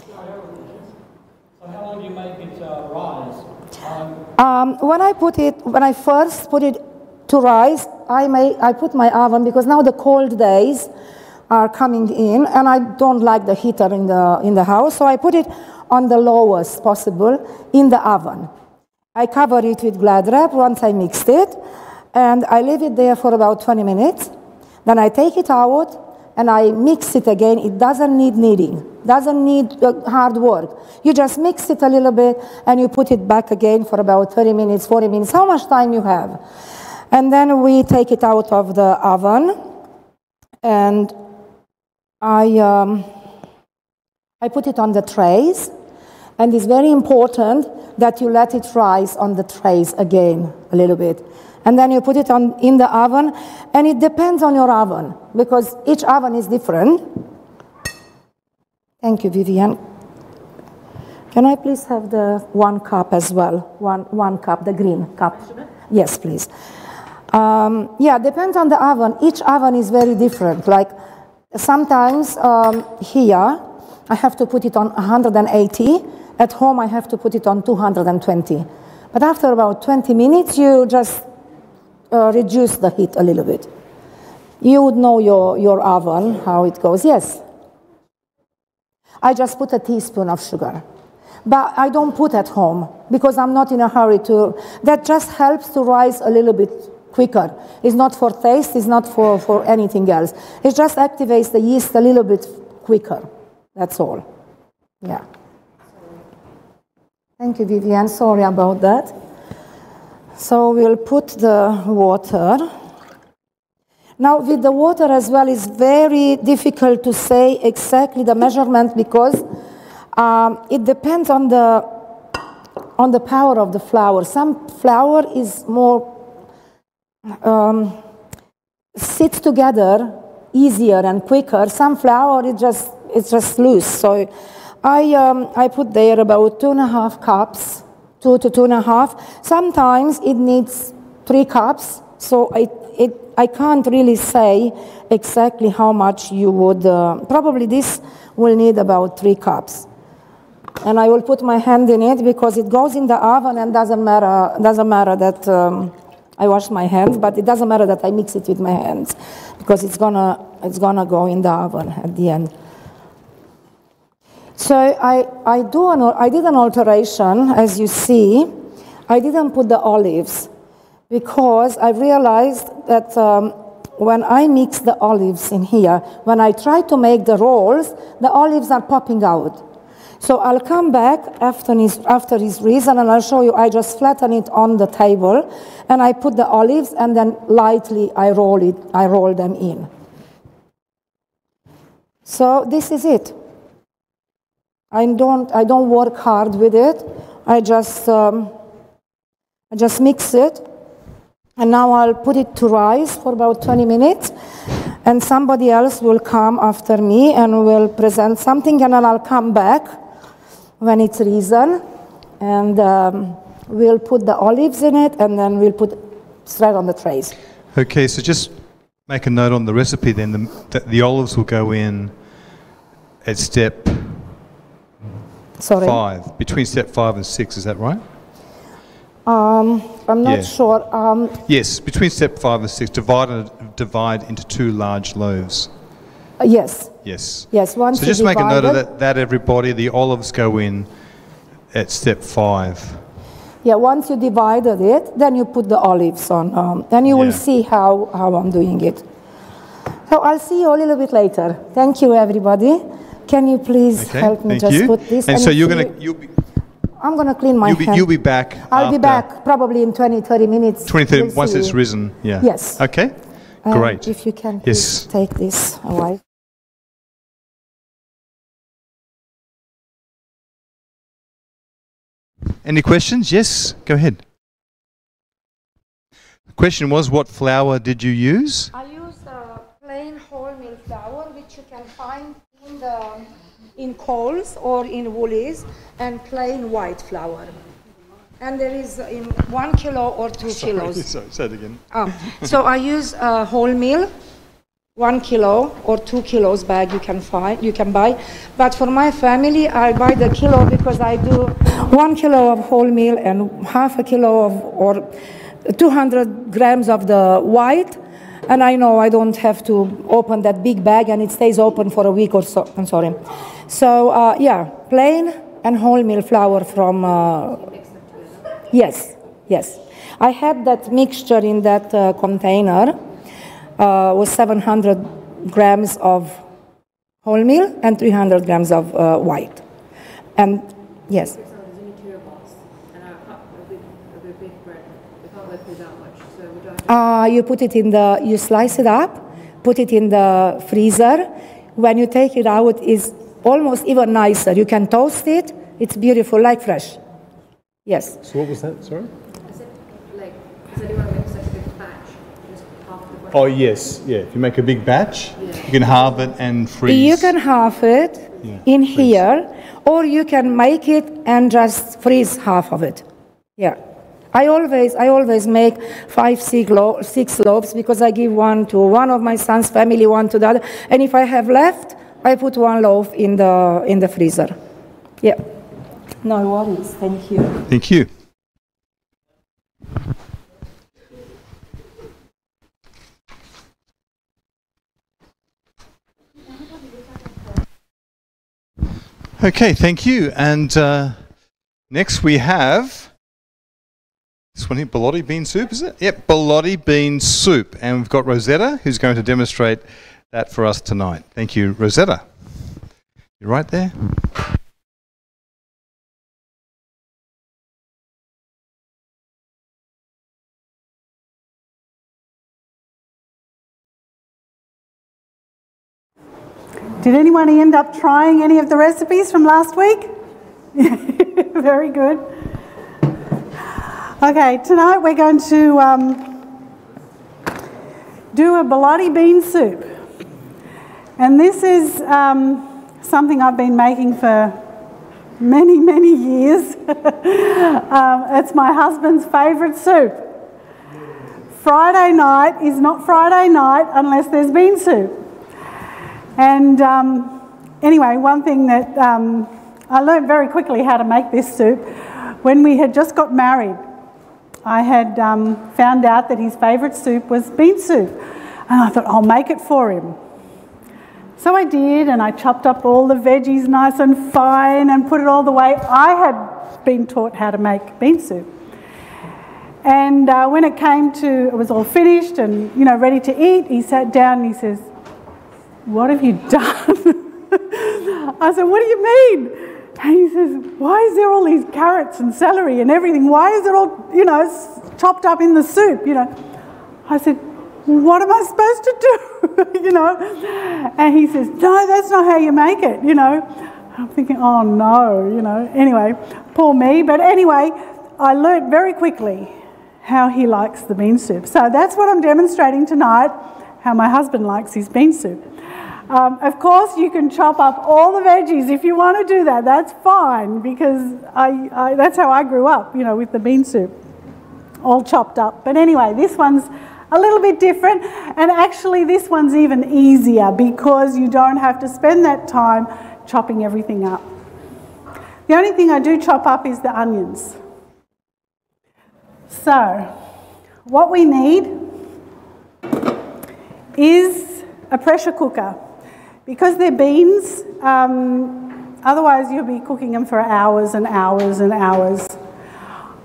So how long do you make it rise? When I first put it to rise, I put my oven, because now the cold days are coming in, and I don't like the heater in the house, so I put it on the lowest possible in the oven. I cover it with Glad wrap once I mixed it, and I leave it there for about 20 minutes. Then I take it out and I mix it again. It doesn't need kneading, doesn't need hard work. You just mix it a little bit and you put it back again for about 30 minutes, 40 minutes, how much time you have. And then we take it out of the oven, and I put it on the trays. And it's very important that you let it rise on the trays again a little bit. And then you put it in the oven, and it depends on your oven, because each oven is different. Thank you, Vivian. Can I please have the 1 cup as well? One cup, the green cup. Yes, please. Yeah, depends on the oven. Each oven is very different. Like sometimes here, I have to put it on 180. At home, I have to put it on 220. But after about 20 minutes, you just reduce the heat a little bit. You would know your oven, how it goes. Yes? I just put a teaspoon of sugar. But I don't put at home, because I'm not in a hurry to. That just helps to rise a little bit quicker. It's not for taste, it's not for anything else. It just activates the yeast a little bit quicker. That's all. Yeah. Thank you, Vivian. Sorry about that. So we'll put the water. Now, with the water as well, it's very difficult to say exactly the measurement, because it depends on the power of the flour. Some flour is more sits together easier and quicker. Some flour it's just loose. So I put there about 2.5 cups, 2 to 2.5. Sometimes it needs 3 cups. So I can't really say exactly how much you would. Probably this will need about 3 cups. And I will put my hand in it, because it goes in the oven, and doesn't matter that I wash my hands, but it doesn't matter that I mix it with my hands, because it's gonna go in the oven at the end. So I did an alteration, as you see. I didn't put the olives because I realized that when I mix the olives in here, when I try to make the rolls, the olives are popping out. So I'll come back after his reason, and I'll show you. I just flatten it on the table, and I put the olives, and then lightly I roll them in. So this is it. I don't work hard with it. I just mix it, and now I'll put it to rise for about 20 minutes, and somebody else will come after me and will present something, and then I'll come back when it's risen, and we'll put the olives in it, and then we'll put straight on the trays. Okay, so just make a note on the recipe then. The olives will go in at step 5, between step 5 and 6, is that right? I'm not sure. Yes, between step 5 and 6, divide into 2 large loaves. Yes. Yes. Yes. Once so just make a note of that, everybody. The olives go in at step 5. Yeah. Once you divided it, then you put the olives on. Then you will see how I'm doing it. So I'll see you a little bit later. Thank you, everybody. Can you please help me put this? And so I'm going to clean my hand. You'll be back. I'll be back probably in 20, 30 minutes. 20, 30, once it's risen, yeah. Yes. Okay, great. If you can please take this away. Any questions? Yes, go ahead. The question was, what flour did you use? I used plain wholemeal flour, which you can find in Coles or in Woolies, and plain white flour. And there is in 1 kilo or 2 kilos. Sorry, say it again. So I use wholemeal, 1 kilo or 2 kilos bag you can buy. But for my family, I buy the kilo because I do 1 kilo of wholemeal and half a kilo of, or 200 grams of the white. And I know I don't have to open that big bag, and it stays open for a week or so. I'm sorry. So yeah, plain and wholemeal flour from. Yes. I had that mixture in that container. Was 700 grams of wholemeal and 300 grams of white. And yes. You put it in you slice it up, put it in the freezer. When you take it out, it's almost even nicer. You can toast it. It's beautiful, like fresh. Yes. So what was that, sorry? I said, do you want to make such a big batch? Just half the Oh, yes, yeah. If you make a big batch, you can halve it and freeze. You can halve it in here, or you can make it and just freeze half of it. Yeah. I always make 5, 6 loaves because I give one to one of my son's family, one to the other. And if I have left, I put 1 loaf in the freezer. Yeah. No worries. Thank you. Thank you. Okay, thank you. And next we have this one here, Bilotti bean soup, is it? Yep, Bilotti bean soup. And we've got Rosetta, who's going to demonstrate that for us tonight. Thank you, Rosetta. You're right there. Did anyone end up trying any of the recipes from last week? Very good. Okay, tonight we're going to do a Bilotti bean soup. And this is something I've been making for many, many years. It's my husband's favourite soup. Friday night is not Friday night unless there's bean soup. And anyway, one thing that I learned very quickly how to make this soup. When we had just got married, I had found out that his favourite soup was bean soup. And I thought, I'll make it for him. So I did, and I chopped up all the veggies nice and fine and put it all the way I had been taught how to make bean soup. And when it came to, it was all finished and, you know, ready to eat, he sat down and he says, "What have you done?" I said, "What do you mean?" And he says, "Why is there all these carrots and celery and everything? Why is it all, you know, chopped up in the soup, you know?" I said, "What am I supposed to do?" You know? And he says, "No, that's not how you make it," you know. I'm thinking, oh no, you know. Anyway, poor me. But anyway, I learnt very quickly how he likes the bean soup. So that's what I'm demonstrating tonight, how my husband likes his bean soup. Of course, you can chop up all the veggies if you want to do that. That's fine, because that's how I grew up, you know, with the bean soup, all chopped up. But anyway, this one's a little bit different, and actually this one's even easier because you don't have to spend that time chopping everything up. The only thing I do chop up is the onions. So, what we need is a pressure cooker. Because they're beans, otherwise you'll be cooking them for hours and hours and hours.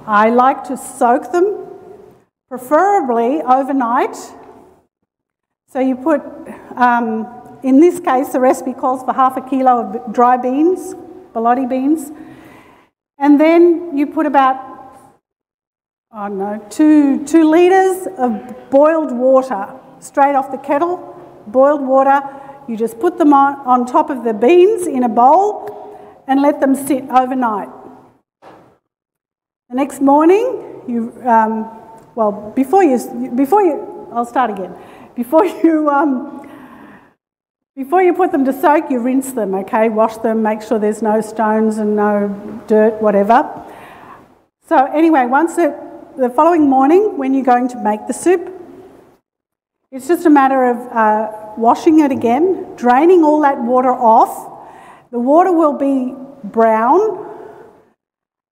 I like to soak them, preferably overnight. So you put, in this case, the recipe calls for 1/2 kilo of dry beans, ballotti beans. And then you put about, I don't know, 2 litres of boiled water straight off the kettle, boiled water. You just put them on top of the beans in a bowl and let them sit overnight. The next morning, I'll start again. Before you put them to soak, you rinse them, okay? Wash them, make sure there's no stones and no dirt, whatever. So anyway, the following morning, when you're going to make the soup, it's just a matter of washing it again, draining all that water off. The water will be brown,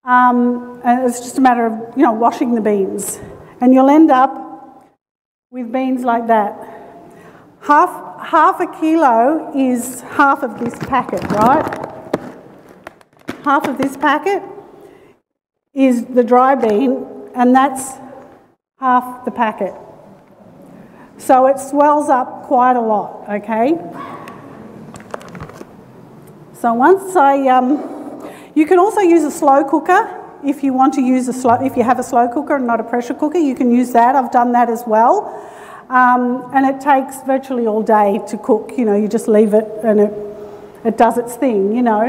and it's just a matter of, you know, washing the beans. And you'll end up with beans like that. Half a kilo is half of this packet, right? Half of this packet is the dry bean, and that's half the packet. So it swells up quite a lot, okay? So once you can also use a slow cooker if you want to use if you have a slow cooker and not a pressure cooker, you can use that. I've done that as well. And it takes virtually all day to cook, you know, you just leave it and it does its thing, you know.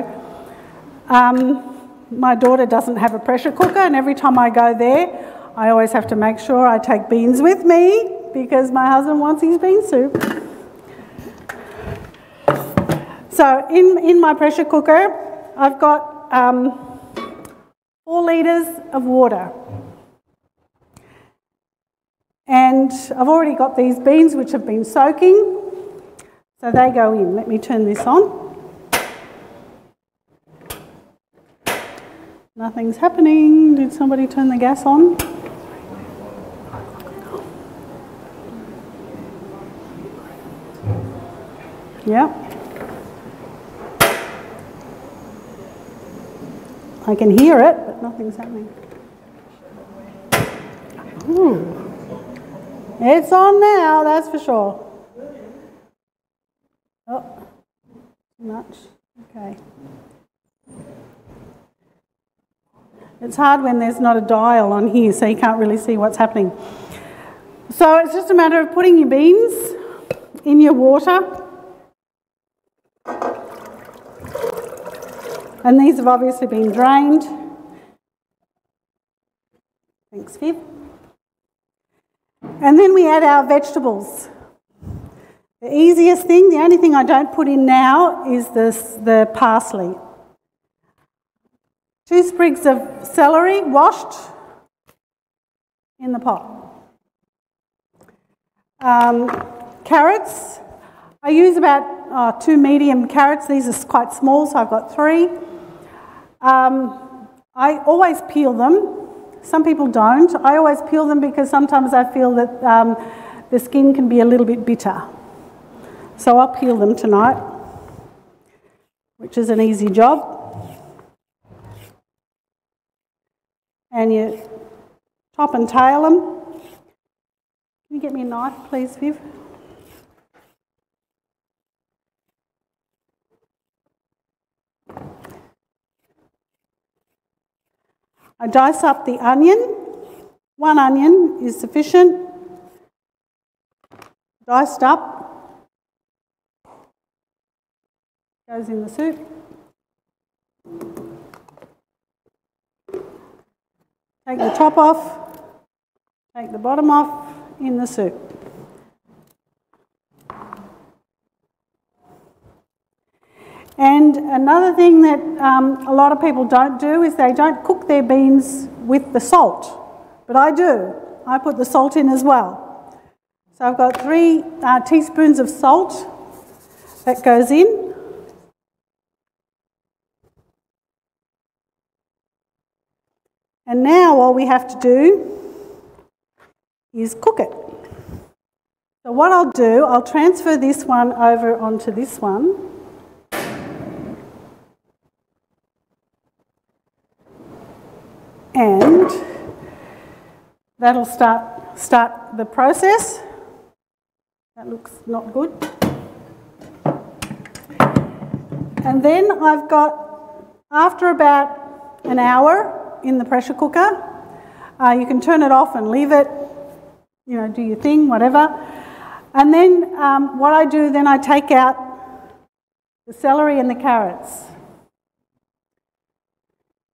My daughter doesn't have a pressure cooker, and every time I go there, I always have to make sure I take beans with me, because my husband wants his bean soup. So in my pressure cooker, I've got 4 litres of water. And I've already got these beans which have been soaking, so they go in. Let me turn this on. Nothing's happening. Did somebody turn the gas on? Yeah. I can hear it, but nothing's happening. Ooh. It's on now, that's for sure. Oh, too much. Okay. It's hard when there's not a dial on here, so you can't really see what's happening. So it's just a matter of putting your beans in your water. And these have obviously been drained. Thanks, Viv. And then we add our vegetables. The easiest thing, the only thing I don't put in now is the parsley. 2 sprigs of celery, washed, in the pot. Carrots, I use about 2 medium carrots. These are quite small, so I've got 3. I always peel them. Some people don't. I always peel them because sometimes I feel that the skin can be a little bit bitter. So I'll peel them tonight, which is an easy job. And you top and tail them. Can you get me a knife, please, Viv? I dice up the onion. 1 onion is sufficient. Diced up. Goes in the soup. Take the top off. Take the bottom off in the soup. And another thing that a lot of people don't do is they don't cook their beans with the salt, but I do. I put the salt in as well. So I've got 3 teaspoons of salt that goes in. And now all we have to do is cook it. So what I'll do, I'll transfer this one over onto this one. And that'll start the process. That looks not good. And then I've got, after about an hour in the pressure cooker, you can turn it off and leave it, you know, do your thing, whatever. And then what I do, then I take out the celery and the carrots.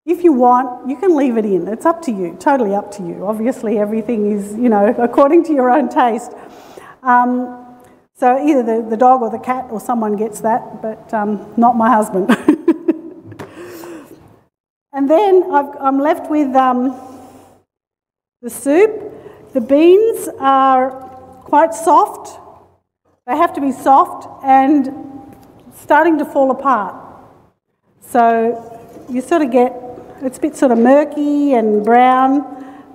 If you want, you can leave it in. It's up to you, totally up to you. Obviously, everything is, you know, according to your own taste. So either the dog or the cat or someone gets that, but not my husband. And then I'm left with the soup. The beans are quite soft. They have to be soft and starting to fall apart. So you sort of get, it's a bit sort of murky and brown,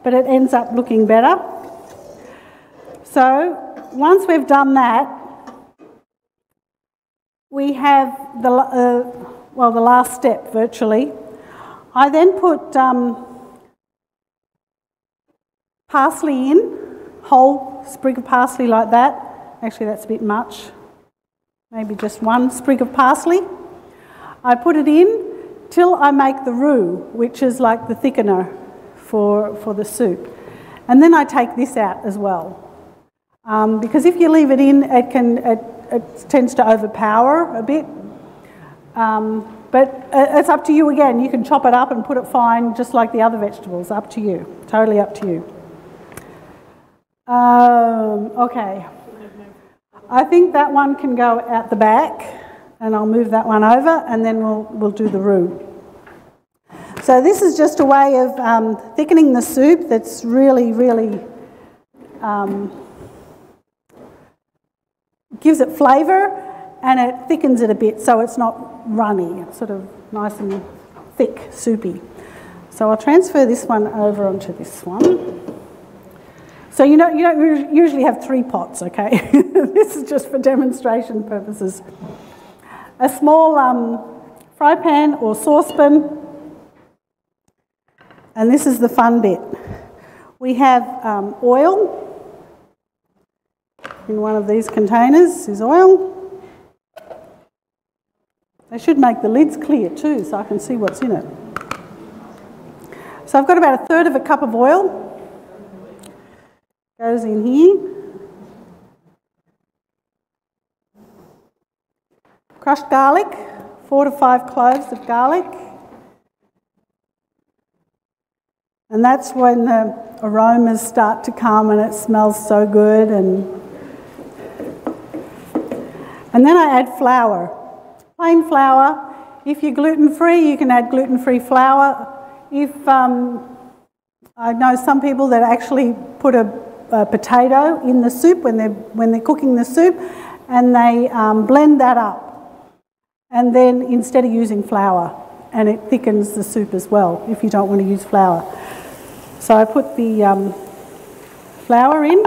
but it ends up looking better. So once we've done that, we have the last step virtually. I then put parsley in, whole sprig of parsley like that. Actually, that's a bit much. Maybe just 1 sprig of parsley. I put it in till I make the roux, which is like the thickener for the soup. And then I take this out as well. Because if you leave it in, it tends to overpower a bit. But it's up to you again. You can chop it up and put it fine, just like the other vegetables. Up to you. Totally up to you. Okay. I think that one can go out the back. And I'll move that one over, and then we'll do the roux. So this is just a way of thickening the soup that's really, really gives it flavour, and it thickens it a bit so it's not runny. It's sort of nice and thick, soupy. So I'll transfer this one over onto this one. So you don't usually have 3 pots, okay? This is just for demonstration purposes. A small fry pan or saucepan, and this is the fun bit. We have oil. In one of these containers is oil. They should make the lids clear too, so I can see what's in it. So I've got about 1/3 of a cup of oil. Goes in here. Crushed garlic, 4 to 5 cloves of garlic. And that's when the aromas start to come and it smells so good. And then I add flour, plain flour. If you're gluten-free, you can add gluten-free flour. If I know some people that actually put a potato in the soup when they're cooking the soup, and they blend that up. And then instead of using flour, and it thickens the soup as well if you don't want to use flour. So I put the flour in,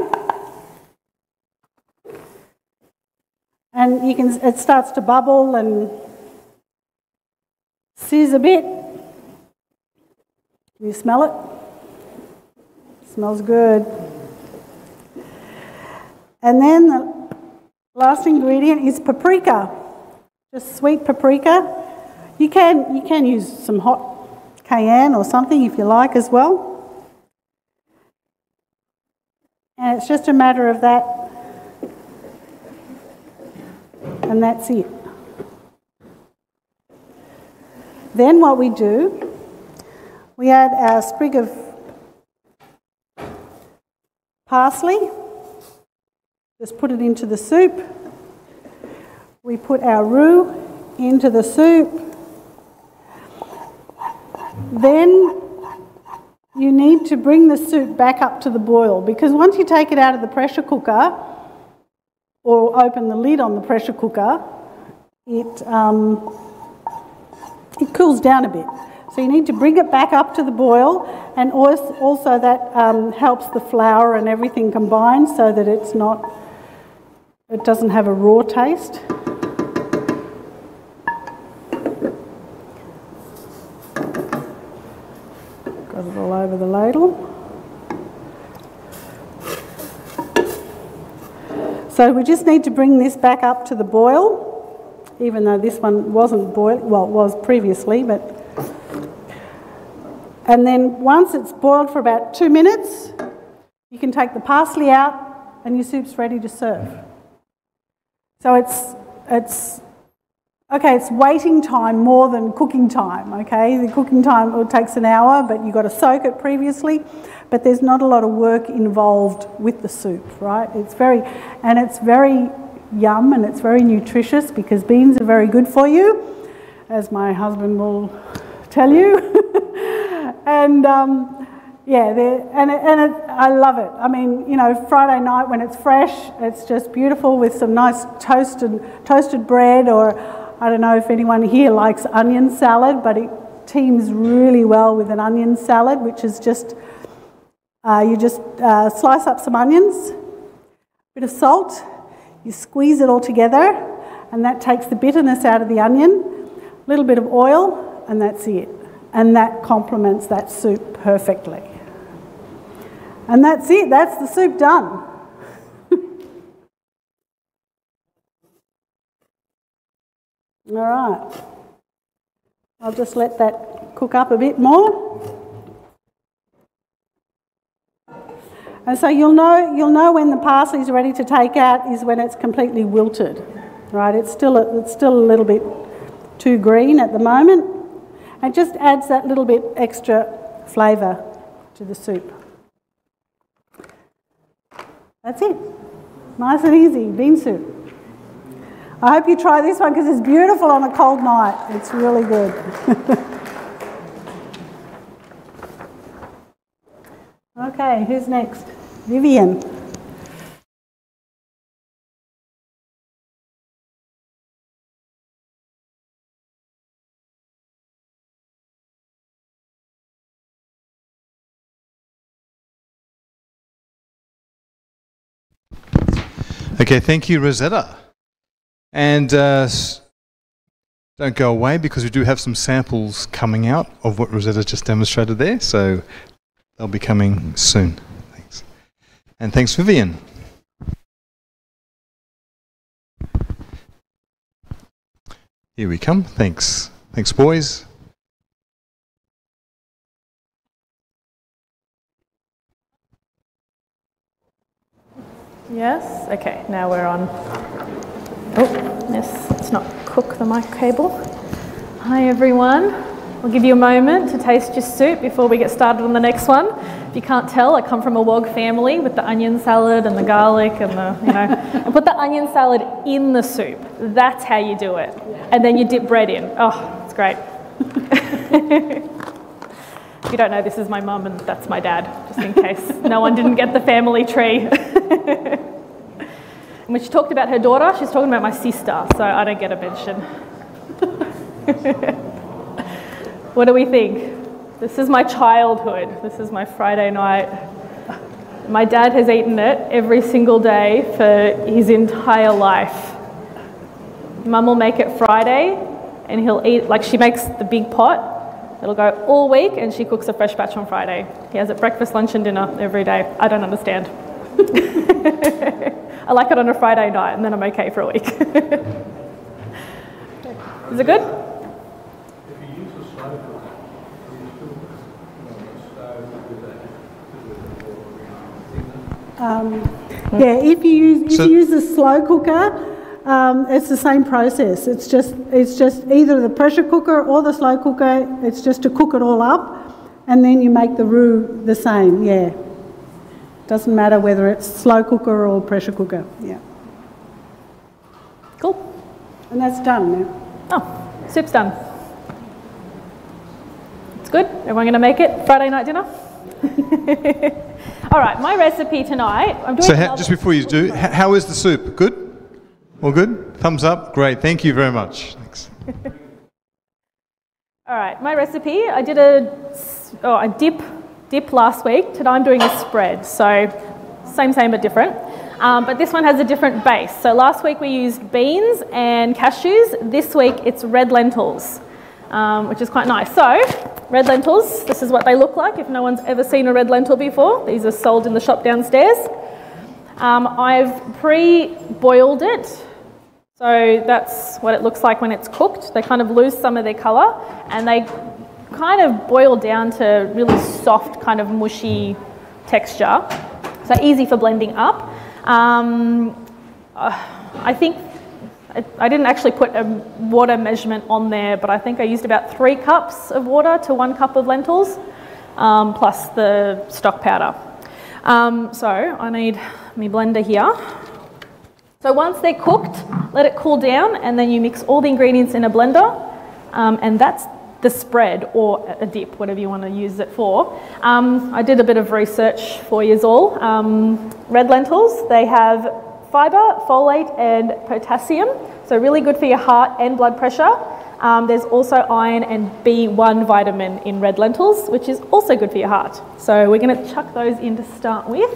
and it starts to bubble and sizz a bit. Can you smell it? Smells good. And then the last ingredient is paprika, just sweet paprika. You can use some hot cayenne or something if you like as well. And it's just a matter of that, and that's it. Then what we do, we add our sprig of parsley, just put it into the soup. We put our roux into the soup. Then you need to bring the soup back up to the boil, because once you take it out of the pressure cooker or open the lid on the pressure cooker, it cools down a bit. So you need to bring it back up to the boil, and also that helps the flour and everything combine so that it doesn't have a raw taste. Got it all over the ladle. So we just need to bring this back up to the boil, even though this one wasn't boiled, well, it was previously, but... And then once it's boiled for about 2 minutes, you can take the parsley out and your soup's ready to serve. So it's waiting time more than cooking time, okay? The cooking time takes an hour, but you've got to soak it previously, but there's not a lot of work involved with the soup, right? It's very yum, and it's very nutritious because beans are very good for you, as my husband will tell you. And I love it. I mean, you know, Friday night when it's fresh, it's just beautiful with some nice toasted bread, or I don't know if anyone here likes onion salad, but it teams really well with an onion salad, which is just, you just slice up some onions, a bit of salt, you squeeze it all together, and that takes the bitterness out of the onion, a little bit of oil, and that's it. And that complements that soup perfectly. And that's it, that's the soup done. All right. I'll just let that cook up a bit more. And so you'll know when the parsley's ready to take out is when it's completely wilted. Right? It's still a little bit too green at the moment. It just adds that little bit extra flavour to the soup. That's it. Nice and easy, bean soup. I hope you try this one because it's beautiful on a cold night. It's really good. Okay, who's next? Vivian. Okay, thank you, Rosetta. And don't go away because we do have some samples coming out of what Rosetta just demonstrated there, so they'll be coming soon. Thanks. And thanks, Vivian. Here we come. Thanks. Thanks, boys. Yes, okay, now we're on. Oh, yes, let's not cook the mic cable. Hi everyone. I'll give you a moment to taste your soup before we get started on the next one. If you can't tell, I come from a wok family with the onion salad and the garlic and the, you know, I put the onion salad in the soup. That's how you do it. And then you dip bread in. Oh, it's great. If you don't know, this is my mum and that's my dad, just in case no one didn't get the family tree. And when she talked about her daughter, she's talking about my sister, so I don't get a mention. What do we think? This is my childhood. This is my Friday night. My dad has eaten it every single day for his entire life. Mum will make it Friday and he'll eat, like she makes the big pot, It'll go all week, and she cooks a fresh batch on Friday. He has it breakfast, lunch and dinner every day. I don't understand. I like it on a Friday night, and then I'm okay for a week. Is it good? If you use a slow cooker, you still stove with that. Yeah, if you use a slow cooker, it's the same process. It's just either the pressure cooker or the slow cooker. It's just to cook it all up, and then you make the roux the same. Yeah, doesn't matter whether it's slow cooker or pressure cooker. Yeah. Cool. And that's done now. Oh, soup's done. It's good. Everyone going to make it Friday night dinner? All right, my recipe tonight. I'm doing Just before you do, how is the soup? Good? All good? Thumbs up? Great. Thank you very much. Thanks. All right, my recipe. I did a dip last week. Today I'm doing a spread. So same but different. But this one has a different base. So last week we used beans and cashews. This week it's red lentils, which is quite nice. So red lentils, this is what they look like if no one's ever seen a red lentil before. These are sold in the shop downstairs. I've pre-boiled it, so that's what it looks like when it's cooked. They kind of lose some of their colour, and they kind of boil down to really soft, kind of mushy texture, so easy for blending up. I think I didn't actually put a water measurement on there, but I think I used about 3 cups of water to 1 cup of lentils, plus the stock powder. So I need my blender here. So once they're cooked, let it cool down, and then you mix all the ingredients in a blender, and that's the spread or a dip, whatever you want to use it for. I did a bit of research for you all. Red lentils, they have fibre, folate and potassium, so really good for your heart and blood pressure. There's also iron and B1 vitamin in red lentils, which is also good for your heart. So we're going to chuck those in to start with.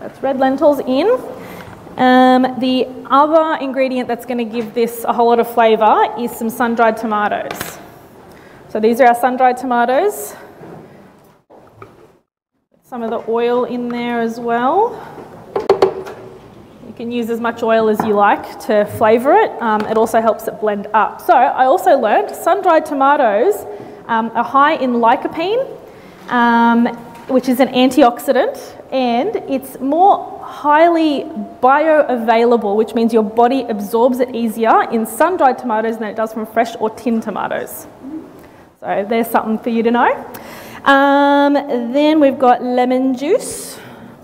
That's red lentils in. The other ingredient that's going to give this a whole lot of flavour is some sun-dried tomatoes. So these are our sun-dried tomatoes. Some of the oil in there as well. You can use as much oil as you like to flavour it. It also helps it blend up. So I also learned sun-dried tomatoes are high in lycopene, which is an antioxidant, and it's more highly bioavailable, which means your body absorbs it easier in sun-dried tomatoes than it does from fresh or tinned tomatoes. So there's something for you to know. Then we've got lemon juice.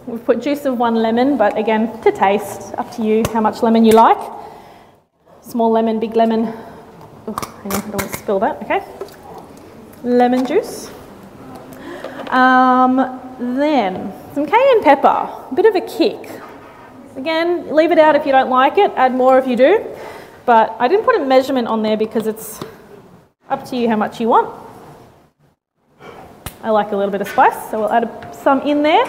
We've put juice of 1 lemon, but again, to taste, up to you how much lemon you like. Small lemon, big lemon. Oh, hang on, I don't want to spill that, okay. Lemon juice. Then some cayenne pepper, a bit of a kick. Again, leave it out if you don't like it, add more if you do. But I didn't put a measurement on there because it's up to you how much you want. I like a little bit of spice, so we'll add some in there.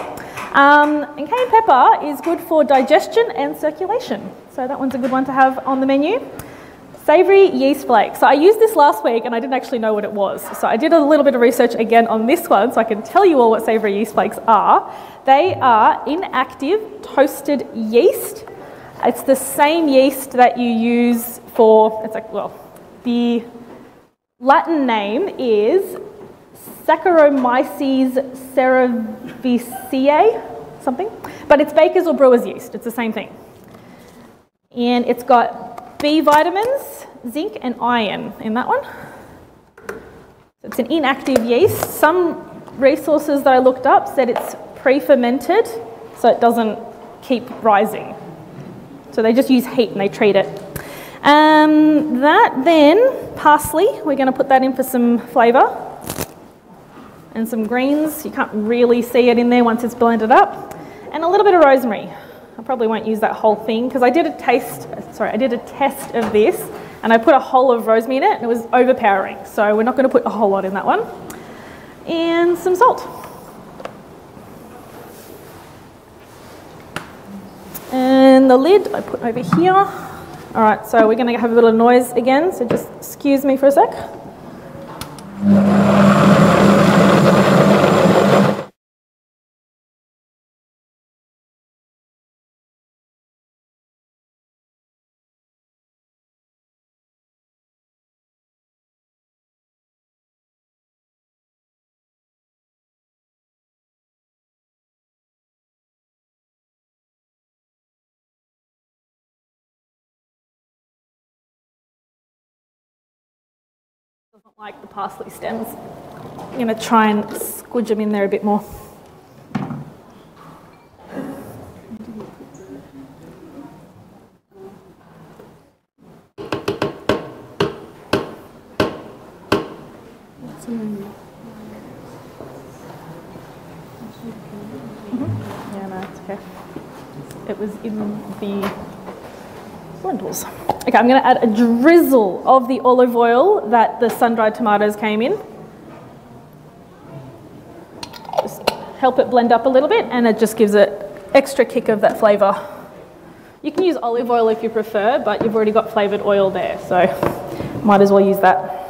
And cayenne pepper is good for digestion and circulation. So that one's a good one to have on the menu. Savoury yeast flakes. So I used this last week and I didn't actually know what it was. So I did a little bit of research again on this one so I can tell you all what savoury yeast flakes are. They are inactive toasted yeast. It's the same yeast that you use for, it's like, well, the Latin name is Saccharomyces cerevisiae, something. But it's baker's or brewer's yeast. It's the same thing. And it's got B vitamins, zinc and iron in that one. It's an inactive yeast. Some resources that I looked up said it's pre-fermented, so it doesn't keep rising. So they just use heat and they treat it. That then, parsley, we're going to put that in for some flavour. And some greens, you can't really see it in there once it's blended up. And a little bit of rosemary. I probably won't use that whole thing because I did a test of this and I put a whole of rosemary in it and it was overpowering. So we're not going to put a whole lot in that one. And some salt. then the lid I put over here. All right, so we're going to have a bit of noise again, so just excuse me for a sec. Doesn't like the parsley stems. I'm going to try and squidge them in there a bit more. Yeah, no, it's okay. It was in the lentils. Okay, I'm going to add a drizzle of the olive oil that the sun-dried tomatoes came in. Just help it blend up a little bit, and it just gives it extra kick of that flavour. You can use olive oil if you prefer, but you've already got flavoured oil there, so might as well use that.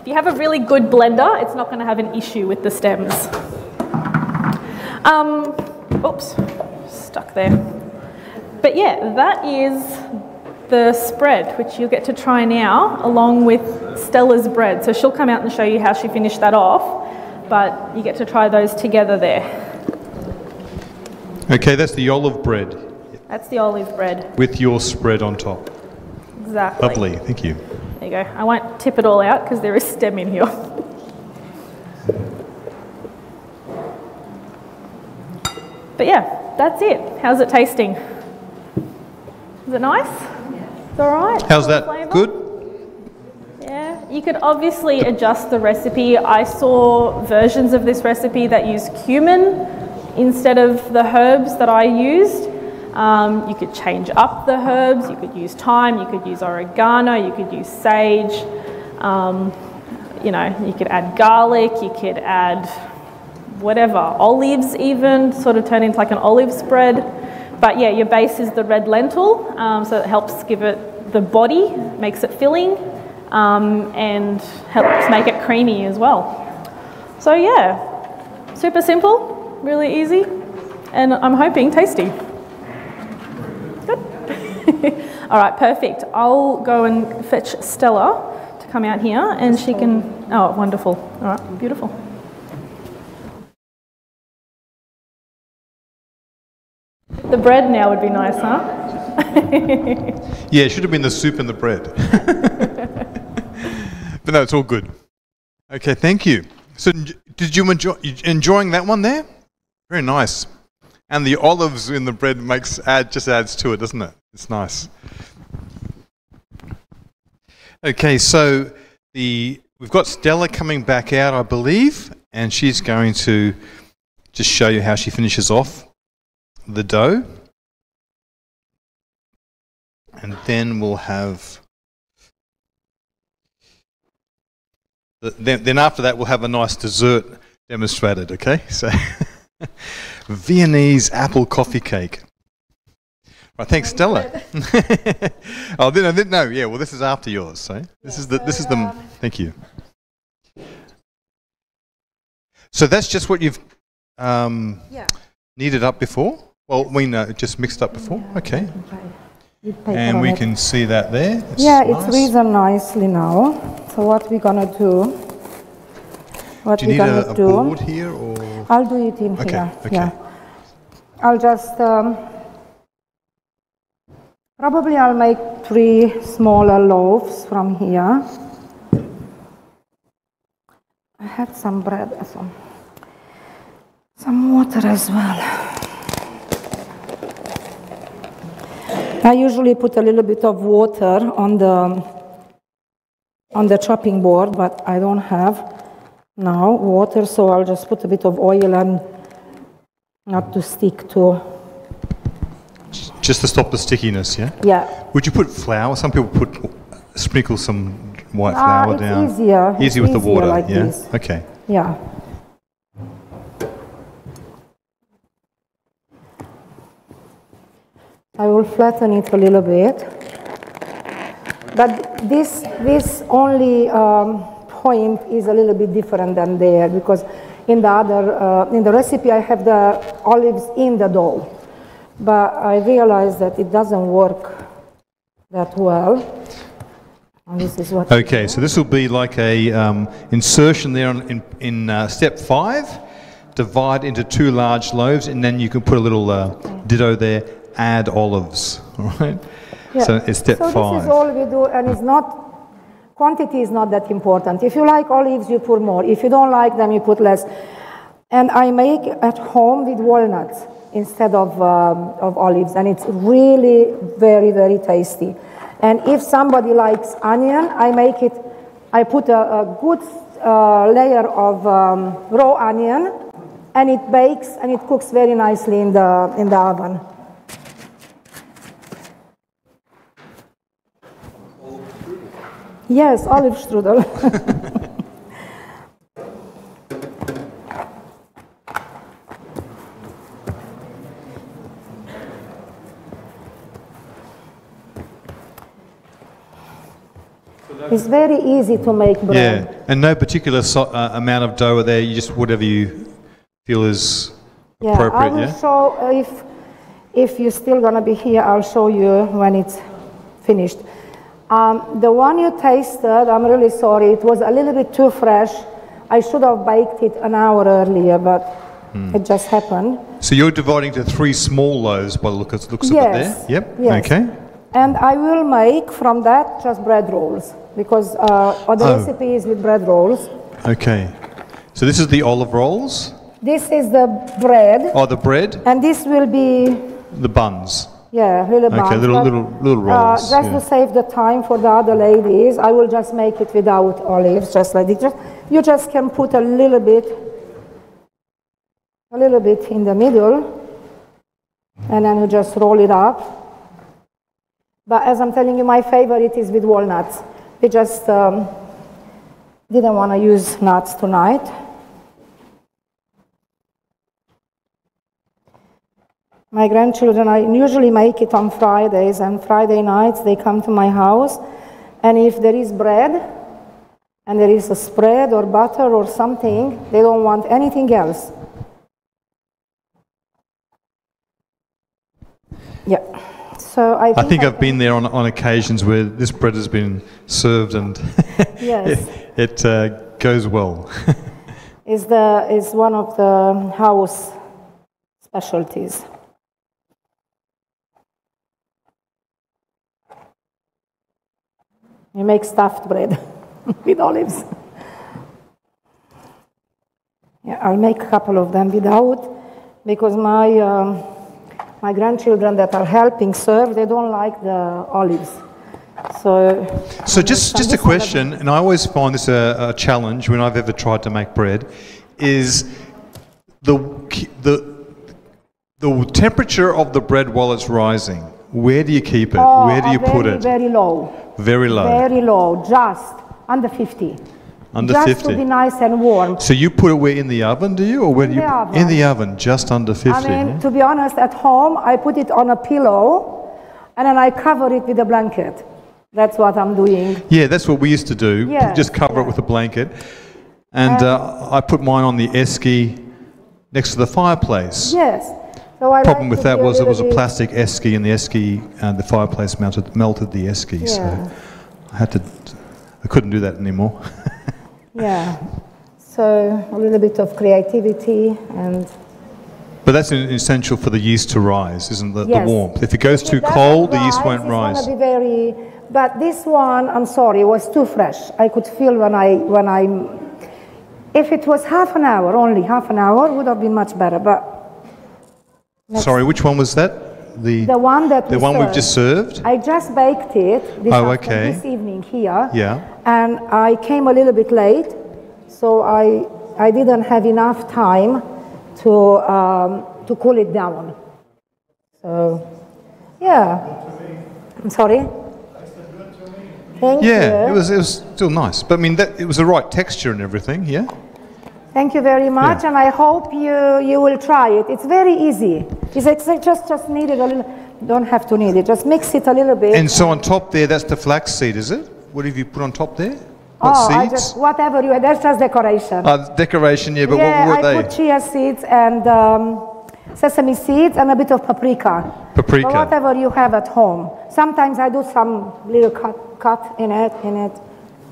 If you have a really good blender, it's not going to have an issue with the stems. Oops, stuck there. But yeah, that is the spread, which you'll get to try now, along with Stella's bread. So she'll come out and show you how she finished that off, but you get to try those together there. Okay, that's the olive bread. That's the olive bread. With your spread on top. Exactly. Lovely, thank you. There you go. I won't tip it all out because there is stem in here. But yeah, that's it. How's it tasting? Is it nice? It's all right? How's that? Flavour? Good? Yeah, you could obviously adjust the recipe. I saw versions of this recipe that use cumin instead of the herbs that I used. You could change up the herbs, you could use thyme, you could use oregano, you could use sage, you know, you could add garlic, you could add whatever, olives even, sort of turn into like an olive spread. But yeah, your base is the red lentil, so it helps give it the body, makes it filling, and helps make it creamy as well. So yeah, super simple, really easy, and I'm hoping tasty. Good. All right, perfect. I'll go and fetch Stella to come out here and she can, oh, wonderful. All right, beautiful. The bread now would be nice, huh? Yeah, it should have been the soup and the bread. But no, it's all good. Okay, thank you. So did you enjoying that one there? Very nice. And the olives in the bread just adds to it, doesn't it? It's nice. Okay, so we've got Stella coming back out, I believe, and she's going to just show you how she finishes off the dough. And then we'll have... Then after that, we'll have a nice dessert demonstrated, okay? So... Viennese apple coffee cake. Right, thanks, Stella. Oh, no, yeah. Well, this is after yours. So this is the. Thank you. So that's just what you've kneaded up before. Well, we know just mixed up before. Okay. And we can see that there. It's nice. It's risen nicely now. So what we're gonna do? Do you need a board here, or? I'll do it in here. Okay. Yeah. I'll just probably I'll make 3 smaller loaves from here. I had some bread, some water as well. I usually put a little bit of water on the chopping board, but I don't have now water, so I'll just put a bit of oil and not to stick to Just to stop the stickiness, yeah? Yeah. Would you put flour? Some people sprinkle some white flour It's down. easier. Easy It's with the water, like yeah? this. Okay. Yeah. I will flatten it a little bit. But this only point is a little bit different than there, because in the other, in the recipe I have the olives in the dough. But I realized that it doesn't work that well. And this is what. Okay, so this will be like a insertion there in step 5. Divide into 2 large loaves, and then you can put a little ditto there. Add olives, all right? Yeah. So it's step 5. So this is all we do, and it's not, quantity is not that important. If you like olives, you put more. If you don't like them, you put less. And I make at home with walnuts instead of olives, and it's really very, very tasty. And if somebody likes onion, I put a good layer of raw onion, and it bakes and it cooks very nicely in the oven. Yes, olive strudel. It's very easy to make bread. Yeah, and no particular amount of dough there, you just whatever you feel is appropriate, I will show, if you're still going to be here, I'll show you when it's finished. The one you tasted, I'm really sorry, it was a little bit too fresh. I should have baked it an hour earlier, but it just happened. So you're dividing to 3 small loaves by the looks of it there? Yep, yes. Okay. And I will make from that just bread rolls, because the recipe is with bread rolls. Okay. So this is the olive rolls? This is the bread. Oh, the bread? And this will be... The buns. Yeah, little buns. Okay, little rolls. Just to save the time for the other ladies, I will just make it without olives, just like this. You just can put a little bit in the middle, and then you just roll it up. But as I'm telling you, my favorite is with walnuts. We just didn't want to use nuts tonight. My grandchildren, I usually make it on Fridays, and Friday nights they come to my house, and if there is bread, and there is a spread or butter or something, they don't want anything else. Yeah. So I think I've been there on occasions where this bread has been served and yes. it goes well. Is one of the house specialties. You make stuffed bread with olives. Yeah, I'll make a couple of them without, because my grandchildren that are helping serve, they don't like the olives. So just a question, and I always find this a challenge when I've ever tried to make bread, is the temperature of the bread while it's rising. Where do you keep it? Where do you put it? Very low. Very low. Very low, just under 50. Under just 50. To be nice and warm. So you put it where, in the oven, do you? Or where do you? In the oven, just under 50. I mean, to be honest, at home, I put it on a pillow, and then I cover it with a blanket. That's what I'm doing. Yeah, that's what we used to do. Yes, just cover it with a blanket. And I put mine on the esky next to the fireplace. Yes. So The problem with that was it was a plastic esky, and the esky, the fireplace melted the esky. Yeah. So I couldn't do that anymore. Yeah. So a little bit of creativity and. But that's essential for the yeast to rise, isn't it? Yes. The warmth. If it goes too cold, the yeast won't rise. It's going to be very. But this one, I'm sorry, was too fresh. I could feel when I. If it was half an hour, only half an hour, would have been much better. But. Sorry, which one was that? The one that we've just served? I just baked it this evening here. Yeah. And I came a little bit late, so I didn't have enough time to cool it down. So Yeah. I'm sorry? Thank you. Yeah, it was still nice. But I mean, it was the right texture and everything, yeah? Thank you very much, and I hope you will try it. It's very easy. It's just need it a little. Don't have to knead it. Just mix it a little bit. And so on top there, that's the flax seed, is it? What have you put on top there? What seeds? Whatever you. That's just decoration. Decoration, yeah. But yeah, what were they? I put chia seeds and sesame seeds and a bit of paprika. Paprika. So whatever you have at home. Sometimes I do some little cut in it.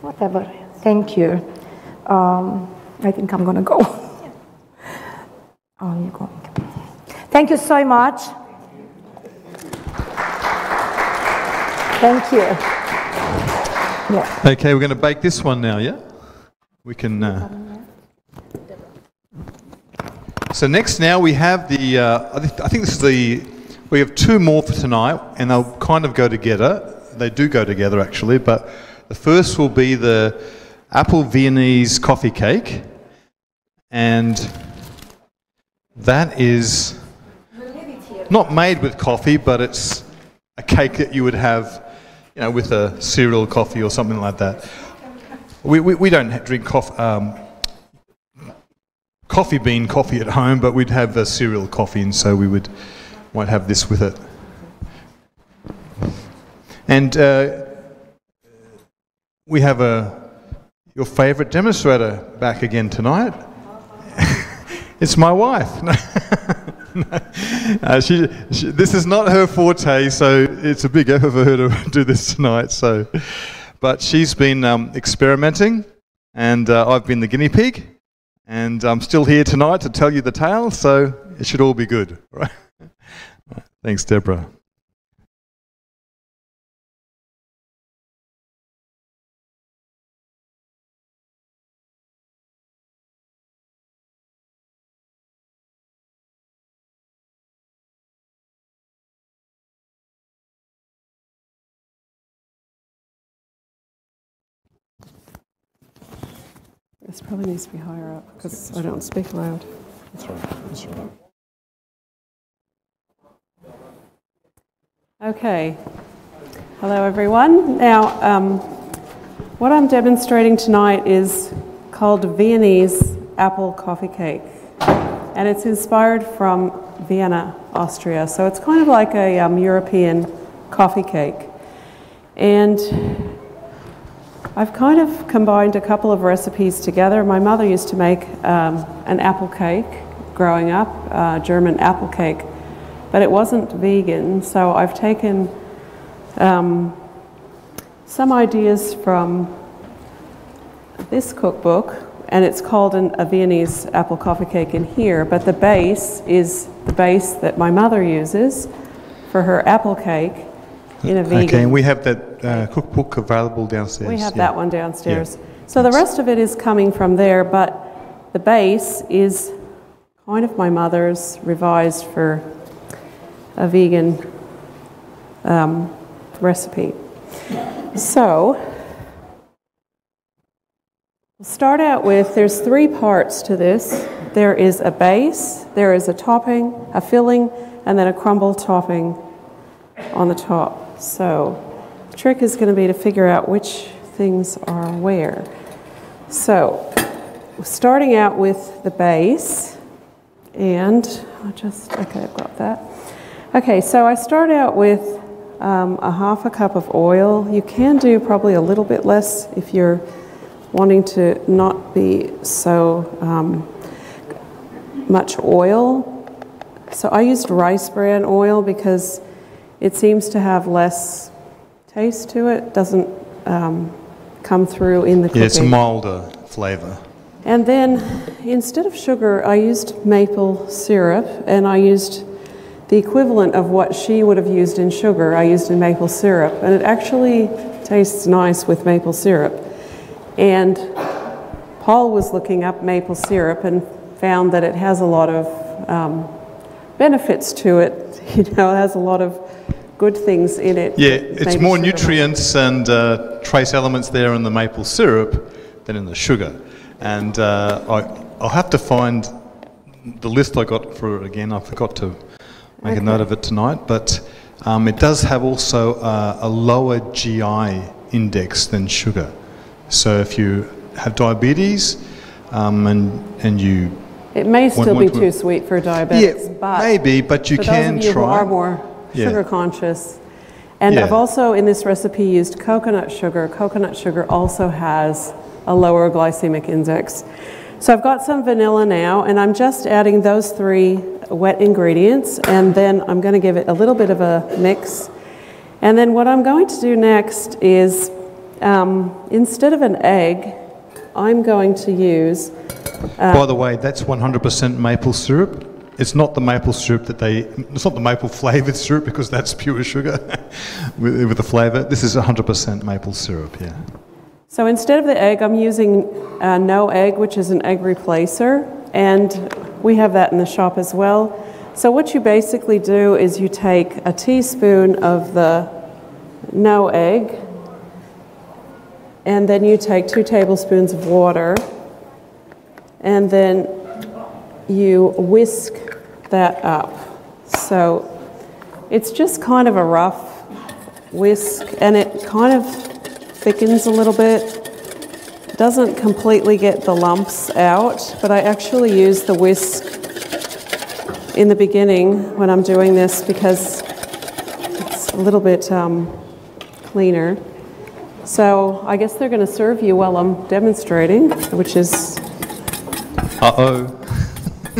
Whatever. Thank you. I think I'm gonna go. Oh, you're going. Thank you so much. Thank you. Yeah. Okay, we're going to bake this one now, yeah? We can... So next now we have the... I think this is the... We have two more for tonight, and they'll kind of go together. They do go together, actually, but the first will be the apple Viennese coffee cake, and that is not made with coffee, but it's a cake that you would have, you know, with a cereal coffee or something like that. We don't drink coffee bean coffee at home, but we'd have a cereal coffee, and so we might have this with it. And we have your favourite demonstrator back again tonight. It's my wife. This is not her forte, so it's a big effort for her to do this tonight. But she's been experimenting, and I've been the guinea pig, and I'm still here tonight to tell you the tale, so it should all be good. Right? Thanks, Deborah. This probably needs to be higher up because I don't speak loud. That's right. That's right. Okay. Hello, everyone. Now, what I'm demonstrating tonight is called Viennese apple coffee cake, and it's inspired from Vienna, Austria. So it's kind of like a European coffee cake, and I've kind of combined a couple of recipes together. My mother used to make an apple cake growing up, German apple cake, but it wasn't vegan, so I've taken some ideas from this cookbook, and it's called a Viennese apple coffee cake in here, but the base is the base that my mother uses for her apple cake in a vegan. Okay, and we have that cookbook available downstairs. We have that one downstairs. Yeah. So the rest of it is coming from there, but the base is kind of my mother's revised for a vegan recipe. So we'll start out with, there's three parts to this. There is a base, there is a topping, a filling, and then a crumble topping on the top. So the trick is going to be to figure out which things are where. So starting out with the base, and okay, I've got that. Okay, so I start out with a half a cup of oil. You can do probably a little bit less if you're wanting to not be so much oil. So I used rice bran oil because it seems to have less taste to it. Doesn't come through in the cooking. Yeah, it's a milder flavour. And then instead of sugar, I used maple syrup, and I used the equivalent of what she would have used in sugar. I used in maple syrup, and it actually tastes nice with maple syrup. And Paul was looking up maple syrup and found that it has a lot of benefits to it. You know, it has a lot of good things in it. Yeah, it's more nutrients and trace elements there in the maple syrup than in the sugar. And I'll have to find the list I got for it again. I forgot to make a note of it tonight, but it does have also a lower GI index than sugar. So if you have diabetes and you... It may still be too sweet for diabetics, yeah, but maybe, but you can for those of you who try. are more sugar conscious. And Yeah. I've also, in this recipe, used coconut sugar. Coconut sugar also has a lower glycemic index. So I've got some vanilla now, and I'm just adding those 3 wet ingredients, and then I'm going to give it a little bit of a mix. And then what I'm going to do next is, instead of an egg, I'm going to use... By the way, that's 100% maple syrup. It's not the maple syrup it's not the maple flavoured syrup, because that's pure sugar with the flavour. This is 100% maple syrup, yeah. So instead of the egg, I'm using no egg, which is an egg replacer, and we have that in the shop as well. So what you basically do is you take a teaspoon of the no egg, and then you take 2 tablespoons of water, and then you whisk that up. So it's just kind of a rough whisk, and it kind of thickens a little bit. Doesn't completely get the lumps out, but I actually use the whisk in the beginning when I'm doing this because it's a little bit cleaner. So I guess they're going to serve you while I'm demonstrating, which is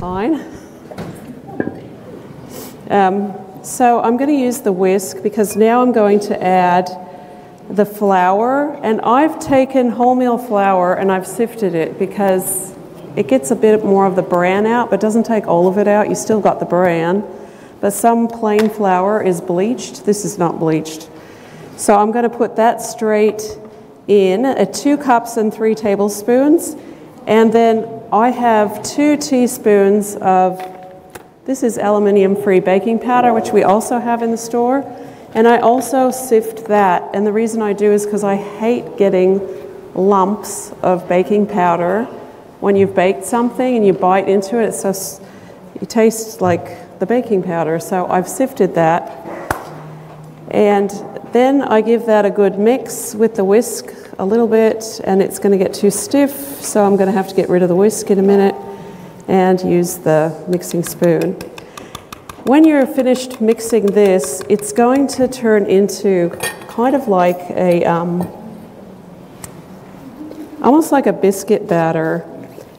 fine. So I'm going to use the whisk because now I'm going to add the flour, and I've taken wholemeal flour and I've sifted it because it gets a bit more of the bran out, but doesn't take all of it out. You still got the bran, but some plain flour is bleached. This is not bleached. So I'm going to put that straight in at 2 cups and 3 tablespoons, and then I have 2 teaspoons of, this is aluminium-free baking powder, which we also have in the store. And I also sift that, and the reason I do is because I hate getting lumps of baking powder when you've baked something and you bite into it. It tastes like the baking powder, so I've sifted that. And then I give that a good mix with the whisk a little bit, and it's going to get too stiff, so I'm going to have to get rid of the whisk in a minute and use the mixing spoon. When you're finished mixing this, it's going to turn into kind of like a, almost like a biscuit batter.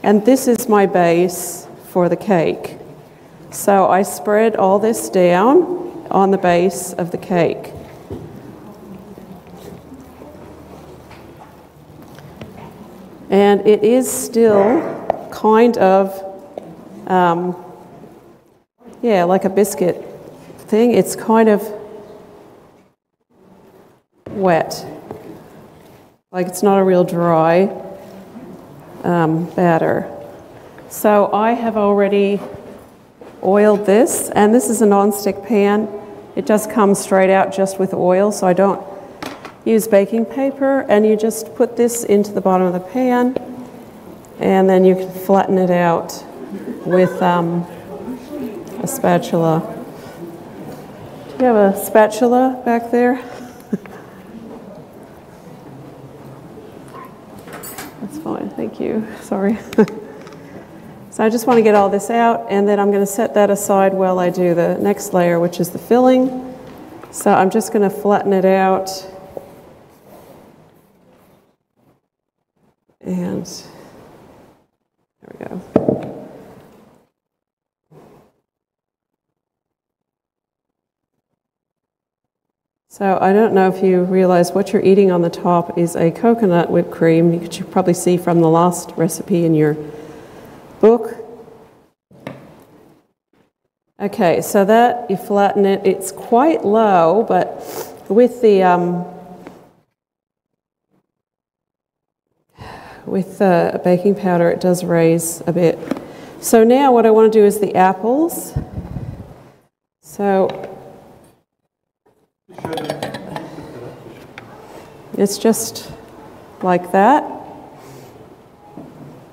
And this is my base for the cake. So I spread all this down on the base of the cake. And it is still kind of, yeah, like a biscuit thing. It's kind of wet. Like it's not a real dry batter. So I have already oiled this, and this is a non-stick pan. It just comes straight out just with oil, so I don't use baking paper. And you just put this into the bottom of the pan, and then you can flatten it out with a spatula. Do you have a spatula back there? That's fine, thank you. Sorry. So I just want to get all this out, and then I'm going to set that aside while I do the next layer, which is the filling. So I'm just going to flatten it out. And there we go. So I don't know if you realize what you're eating on the top is a coconut whipped cream. You could probably see from the last recipe in your book. Okay, so that you flatten it. It's quite low, but with the baking powder, it does raise a bit. So now what I want to do is the apples. So it's just like that.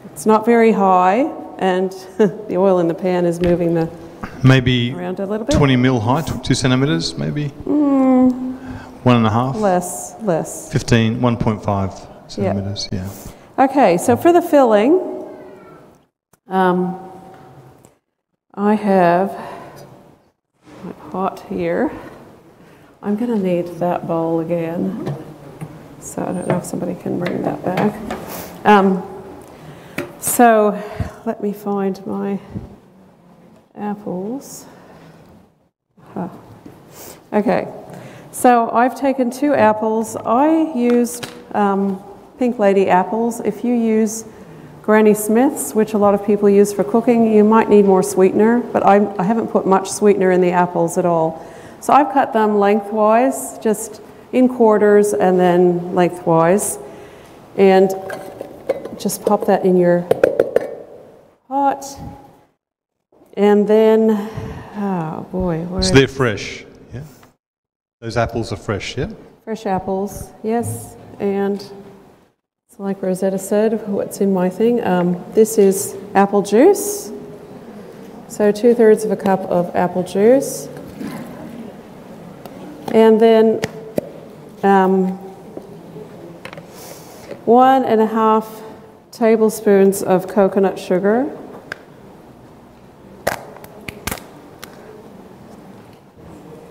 It's not very high, and the oil in the pan is moving the Maybe around a little bit. 20 mil height, 2 centimetres, maybe? 1.5? Less. 15, 1.5 centimetres, yeah. Okay, so for the filling, I have my pot here. I'm going to need that bowl again. So I don't know if somebody can bring that back. So let me find my apples. Okay, so I've taken 2 apples. I used Pink Lady apples. If you use Granny Smith's, which a lot of people use for cooking, you might need more sweetener, but I haven't put much sweetener in the apples at all. So I've cut them lengthwise, just in quarters and then lengthwise, and just pop that in your pot. And then, oh boy. So they're fresh, yeah? Those apples are fresh, yeah? Fresh apples, yes. And so like Rosetta said, what's in my thing? This is apple juice. So 2/3 of a cup of apple juice. And then 1.5 tablespoons of coconut sugar.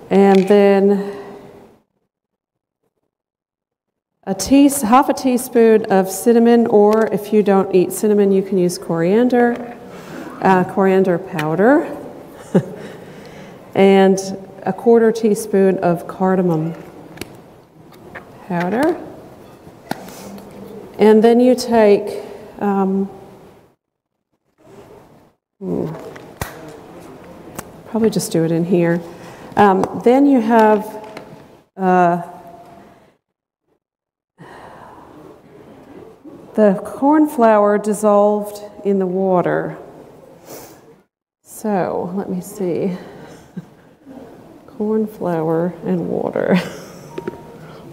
And then half a teaspoon of cinnamon, or if you don't eat cinnamon, you can use coriander powder, and 1/4 teaspoon of cardamom powder. And then you take probably just do it in here. Then you have the corn flour dissolved in the water. So let me see. Corn flour and water.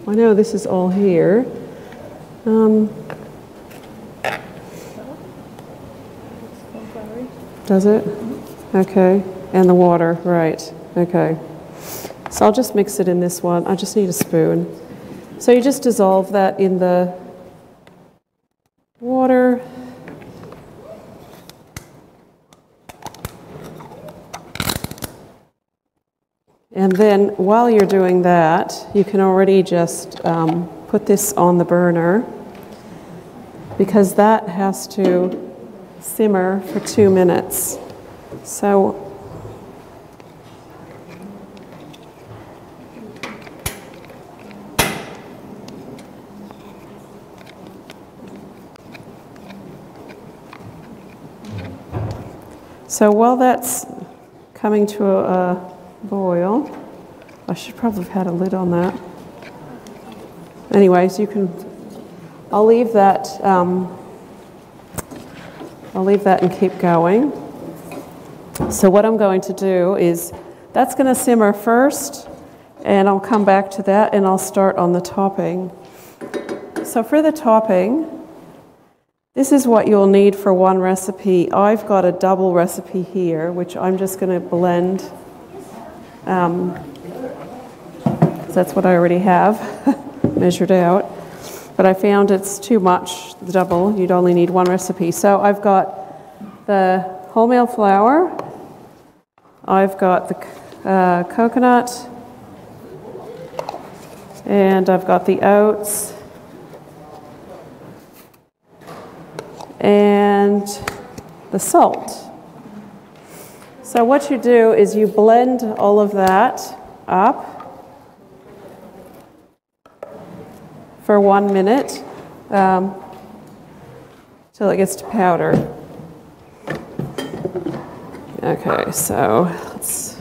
I know this is all here. Does it? Okay. And the water, right. Okay. So I'll just mix it in this one. I just need a spoon. So you just dissolve that in the water. And then while you're doing that, you can already just put this on the burner, because that has to simmer for 2 minutes. So while that's coming to a boil, I should probably have had a lid on that. Anyways, I'll leave that and keep going. So what I'm going to do is, that's going to simmer first, and I'll come back to that, and I'll start on the topping. So for the topping, this is what you'll need for one recipe. I've got a double recipe here, which I'm just going to blend. So that's what I already have measured out. But I found it's too much, the double. You'd only need one recipe. So I've got the wholemeal flour. I've got the coconut. And I've got the oats. And the salt. So what you do is you blend all of that up for 1 minute till it gets to powder. Okay, so let's...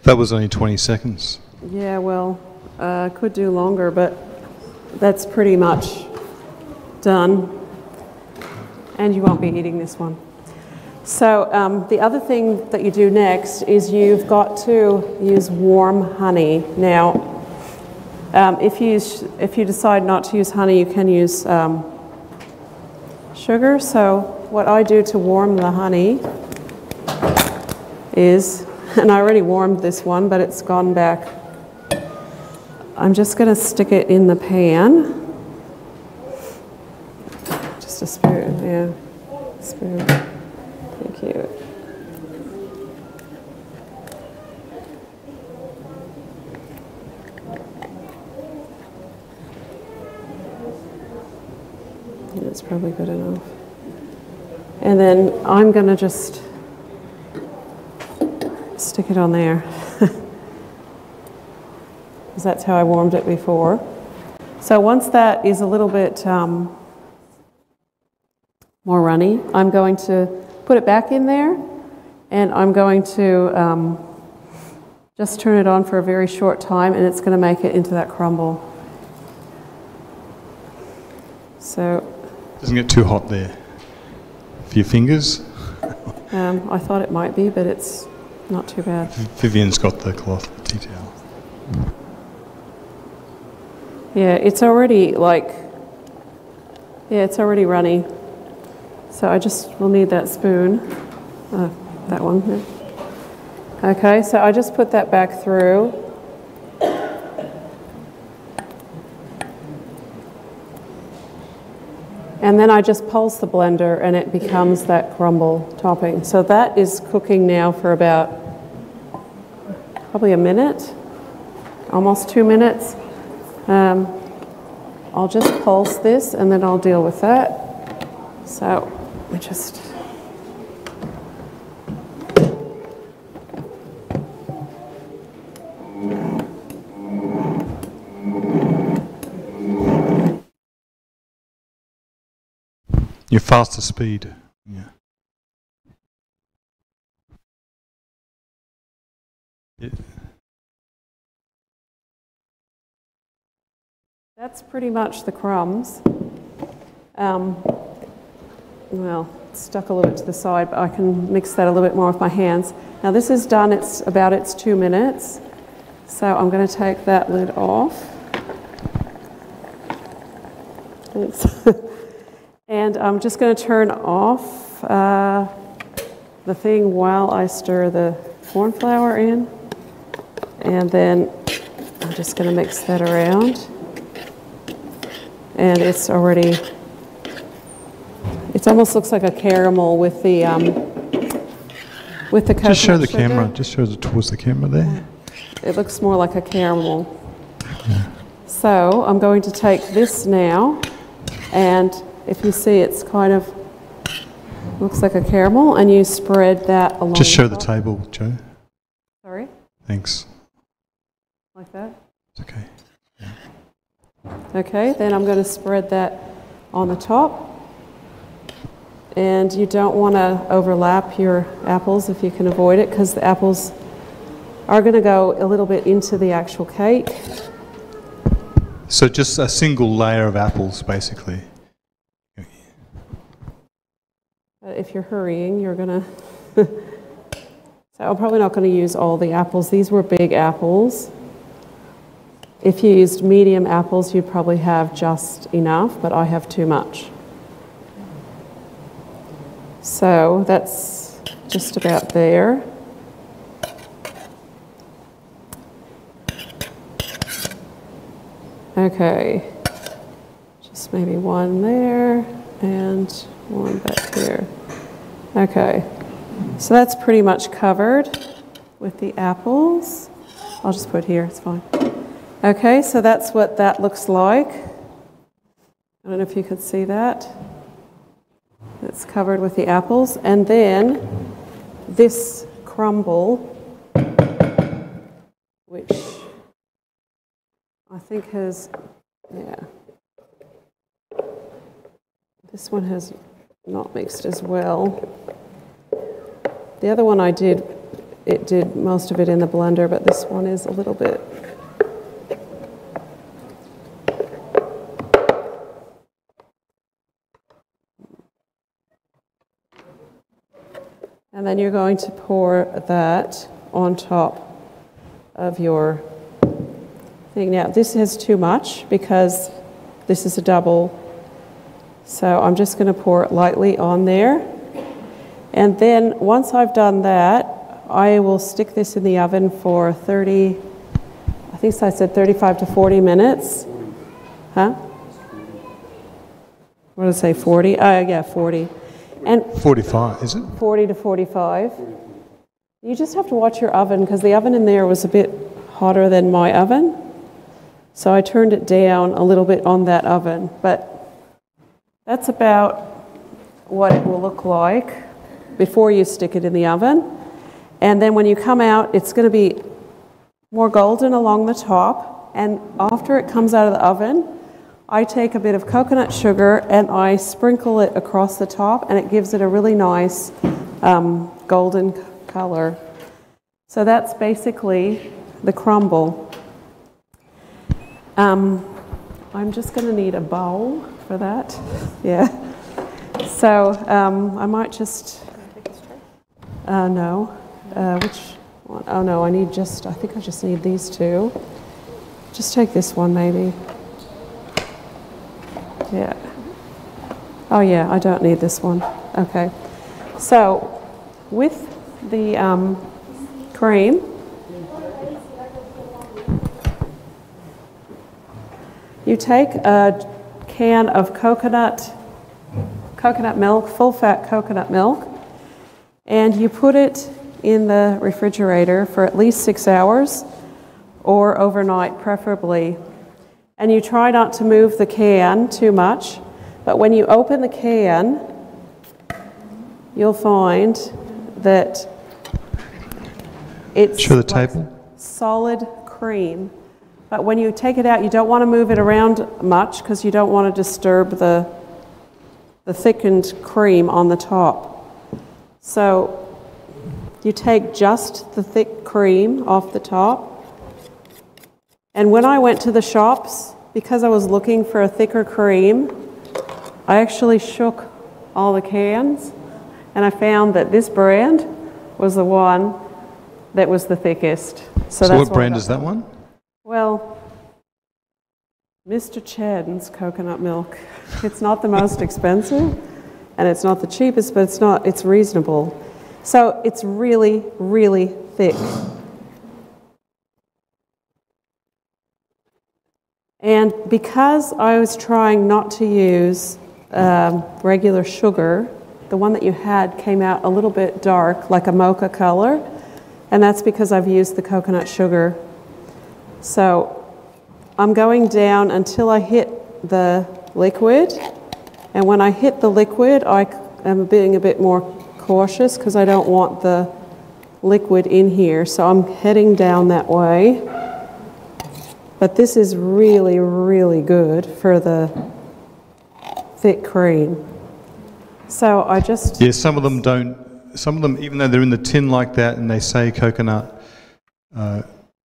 That was only 20 seconds. Yeah, well, could do longer, but that's pretty much done. And you won't be eating this one. So the other thing that you do next is you've got to use warm honey. Now, if you decide not to use honey, you can use sugar. So what I do to warm the honey is, and I already warmed this one, but it's gone back. I'm just going to stick it in the pan. Just a spoon, yeah, spoon. Thank you. That's probably good enough. And then I'm going to just stick it on there. Because that's how I warmed it before. So once that is a little bit more runny, I'm going to put it back in there, and I'm going to just turn it on for a very short time, and it's going to make it into that crumble. So doesn't get too hot there for your fingers? I thought it might be, but it's not too bad. Vivian's got the cloth, the tea towel. Yeah, it's already it's already runny. So I just will need that spoon, that one. Yeah. Okay, so I just put that back through. And then I just pulse the blender and it becomes that crumble topping. So that is cooking now for about probably a minute, almost 2 minutes. I'll just pulse this and then I'll deal with that. So we just... Your faster speed. Yeah. That's pretty much the crumbs. Well, it's stuck a little bit to the side, but I can mix that a little bit more with my hands. Now this is done, it's 2 minutes. So I'm going to take that lid off. Thanks. And I'm just going to turn off the thing while I stir the corn flour in. And then I'm just going to mix that around. And it's already, it almost looks like a caramel with the coconut Just show the sugar. camera, just show it towards the camera there. It looks more like a caramel. Yeah. So I'm going to take this now, and if you see, it's kind of looks like a caramel, and you spread that along. Just show the table, Joe. Sorry? Thanks. Like that? It's okay. Yeah. Okay, then I'm going to spread that on the top. And you don't want to overlap your apples if you can avoid it, because the apples are going to go a little bit into the actual cake. So just a single layer of apples, basically. If you're hurrying, you're going to... So I'm probably not going to use all the apples. These were big apples. If you used medium apples, you'd probably have just enough, but I have too much. So that's just about there. Okay, just maybe one there and one back here. Okay, so that's pretty much covered with the apples. I'll just put it here, it's fine. Okay, so that's what that looks like. I don't know if you could see that. It's covered with the apples. And then this crumble, which I think has, yeah. This one has not mixed as well. The other one I did, it did most of it in the blender, but this one is a little bit And then you're going to pour that on top of your thing. Now, this is too much because this is a double. So I'm just going to pour it lightly on there. And then once I've done that, I will stick this in the oven for 30, I think I said 35 to 40 minutes. Huh? What did I say, 40? Oh, yeah, 40. And 45, is it? 40 to 45. You just have to watch your oven because the oven in there was a bit hotter than my oven. So I turned it down a little bit on that oven. But that's about what it will look like before you stick it in the oven. And then when you come out, it's going to be more golden along the top. And after it comes out of the oven, I take a bit of coconut sugar and I sprinkle it across the top, and it gives it a really nice golden color. So that's basically the crumble. I'm just going to need a bowl for that. Yeah. So I might just... no. Which one? Oh no, I think I just need these two. Just take this one maybe. Yeah. Oh yeah, I don't need this one. Okay. So with the cream, you take a can of coconut milk, full-fat coconut milk, and you put it in the refrigerator for at least 6 hours, or overnight preferably. And you try not to move the can too much, but when you open the can, you'll find that it's Show the table. Solid cream. But when you take it out, you don't want to move it around much because you don't want to disturb the thickened cream on the top. So you take just the thick cream off the top. And when I went to the shops, because I was looking for a thicker cream, I actually shook all the cans, and I found that this brand was the one that was the thickest. So that's what brand is that one? Well, Mr. Chadden's coconut milk. It's not the most expensive, and it's not the cheapest, but it's reasonable. So it's really, really thick. And because I was trying not to use regular sugar, the one that you had came out a little bit dark, like a mocha color, and that's because I've used the coconut sugar. So I'm going down until I hit the liquid, and when I hit the liquid, I am being a bit more cautious because I don't want the liquid in here, so I'm heading down that way. But this is really, really good for the thick cream. So I just... Yeah, some of them don't, even though they're in the tin like that and they say coconut...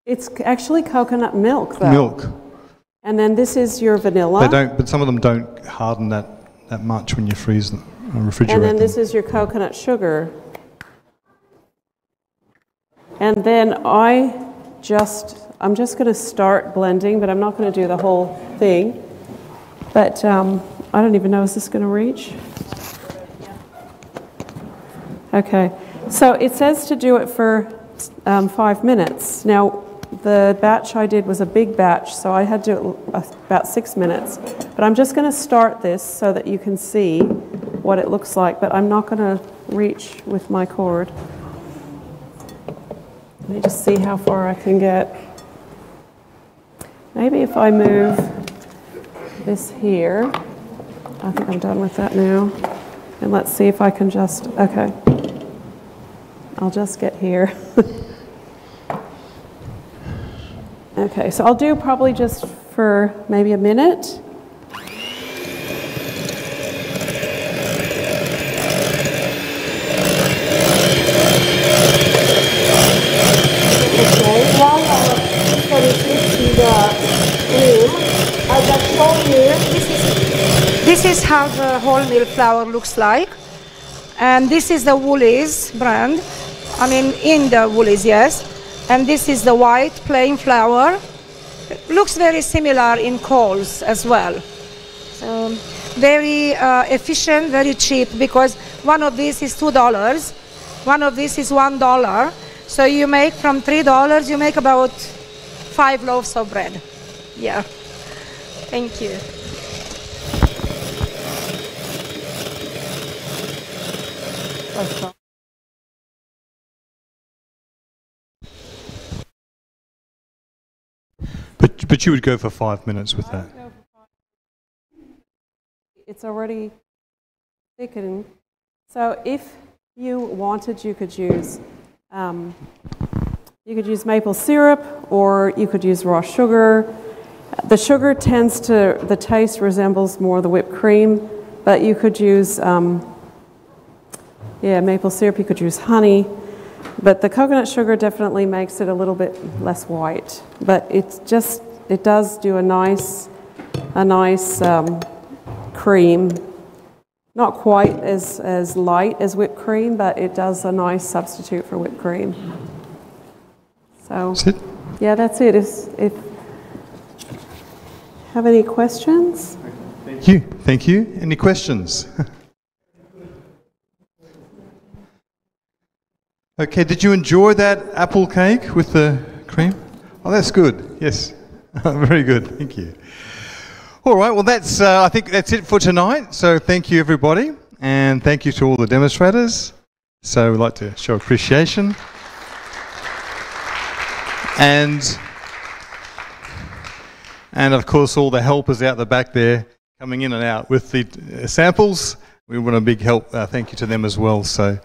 it's actually coconut milk, though. Milk. And then this is your vanilla. They don't, but some of them don't harden that much when you freeze them, refrigerate And then them. this is your coconut sugar. And then I'm just going to start blending, but I'm not going to do the whole thing. But I don't even know, is this going to reach? Okay, so it says to do it for 5 minutes. Now, the batch I did was a big batch, so I had to do it about 6 minutes. But I'm just going to start this so that you can see what it looks like, but I'm not going to reach with my cord. Let me just see how far I can get. Maybe if I move this here, I think I'm done with that now. And let's see if I can just, okay. I'll just get here. Okay, so I'll do probably just for maybe a minute. I just show you, this is how the wholemeal flour looks like. And this is the Woolies brand. I mean, in the Woolies, yes. And this is the white plain flour. It looks very similar in Coles as well. So very efficient, very cheap, because one of these is $2, one of these is $1. So you make from $3, you make about 5 loaves of bread. Yeah. Thank you. But you would go for 5 minutes with that. It's already thickened. So if you wanted, you could use maple syrup, or you could use raw sugar. The sugar the taste resembles more the whipped cream, but you could use, maple syrup, you could use honey. But the coconut sugar definitely makes it a little bit less white. But it does do a nice cream. Not quite as light as whipped cream, but it does a nice substitute for whipped cream. So, that's it? Yeah, that's it. If have any questions? Thank you. Any questions? Okay, did you enjoy that apple cake with the cream? Oh, that's good. Yes, very good. Thank you. All right, well, I think that's it for tonight. So thank you, everybody, and thank you to all the demonstrators. So we'd like to show appreciation. And of course, all the helpers out the back there coming in and out with the samples. We want a big help. Thank you to them as well. So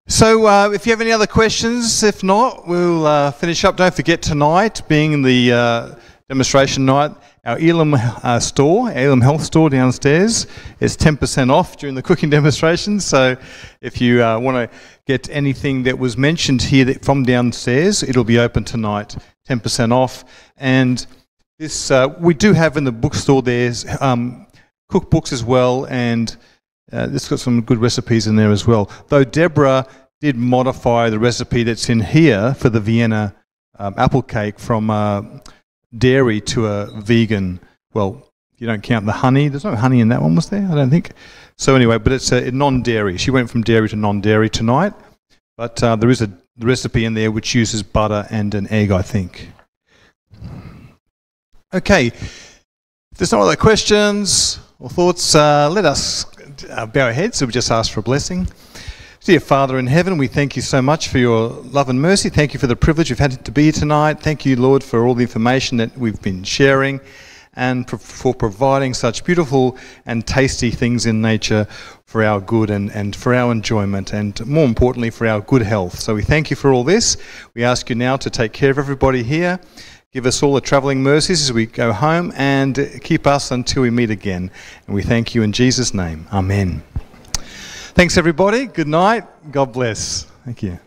if you have any other questions, if not, we'll finish up. Don't forget tonight, being the demonstration night, our Elim store, Elim Health store downstairs, is 10% off during the cooking demonstrations. So if you want to get anything that was mentioned here from downstairs, it'll be open tonight, 10% off. And this we do have in the bookstore, there's cookbooks as well, and this got some good recipes in there as well. Though Deborah did modify the recipe that's in here for the Vienna apple cake from dairy to a vegan. Well, if you don't count the honey, there's no honey in that one, was there? I don't think. So anyway, but it's a non-dairy. She went from dairy to non-dairy tonight, but there is a recipe in there which uses butter and an egg, I think. Okay, if there's no other questions or thoughts, let us bow our heads. So we just ask for a blessing. Dear Father in heaven, we thank you so much for your love and mercy. Thank you for the privilege we've had to be here tonight. Thank you, Lord, for all the information that we've been sharing, and for providing such beautiful and tasty things in nature for our good and for our enjoyment, and more importantly, for our good health. So we thank you for all this. We ask you now to take care of everybody here. Give us all the travelling mercies as we go home, and keep us until we meet again. And we thank you in Jesus' name. Amen. Thanks, everybody. Good night. God bless. Thank you.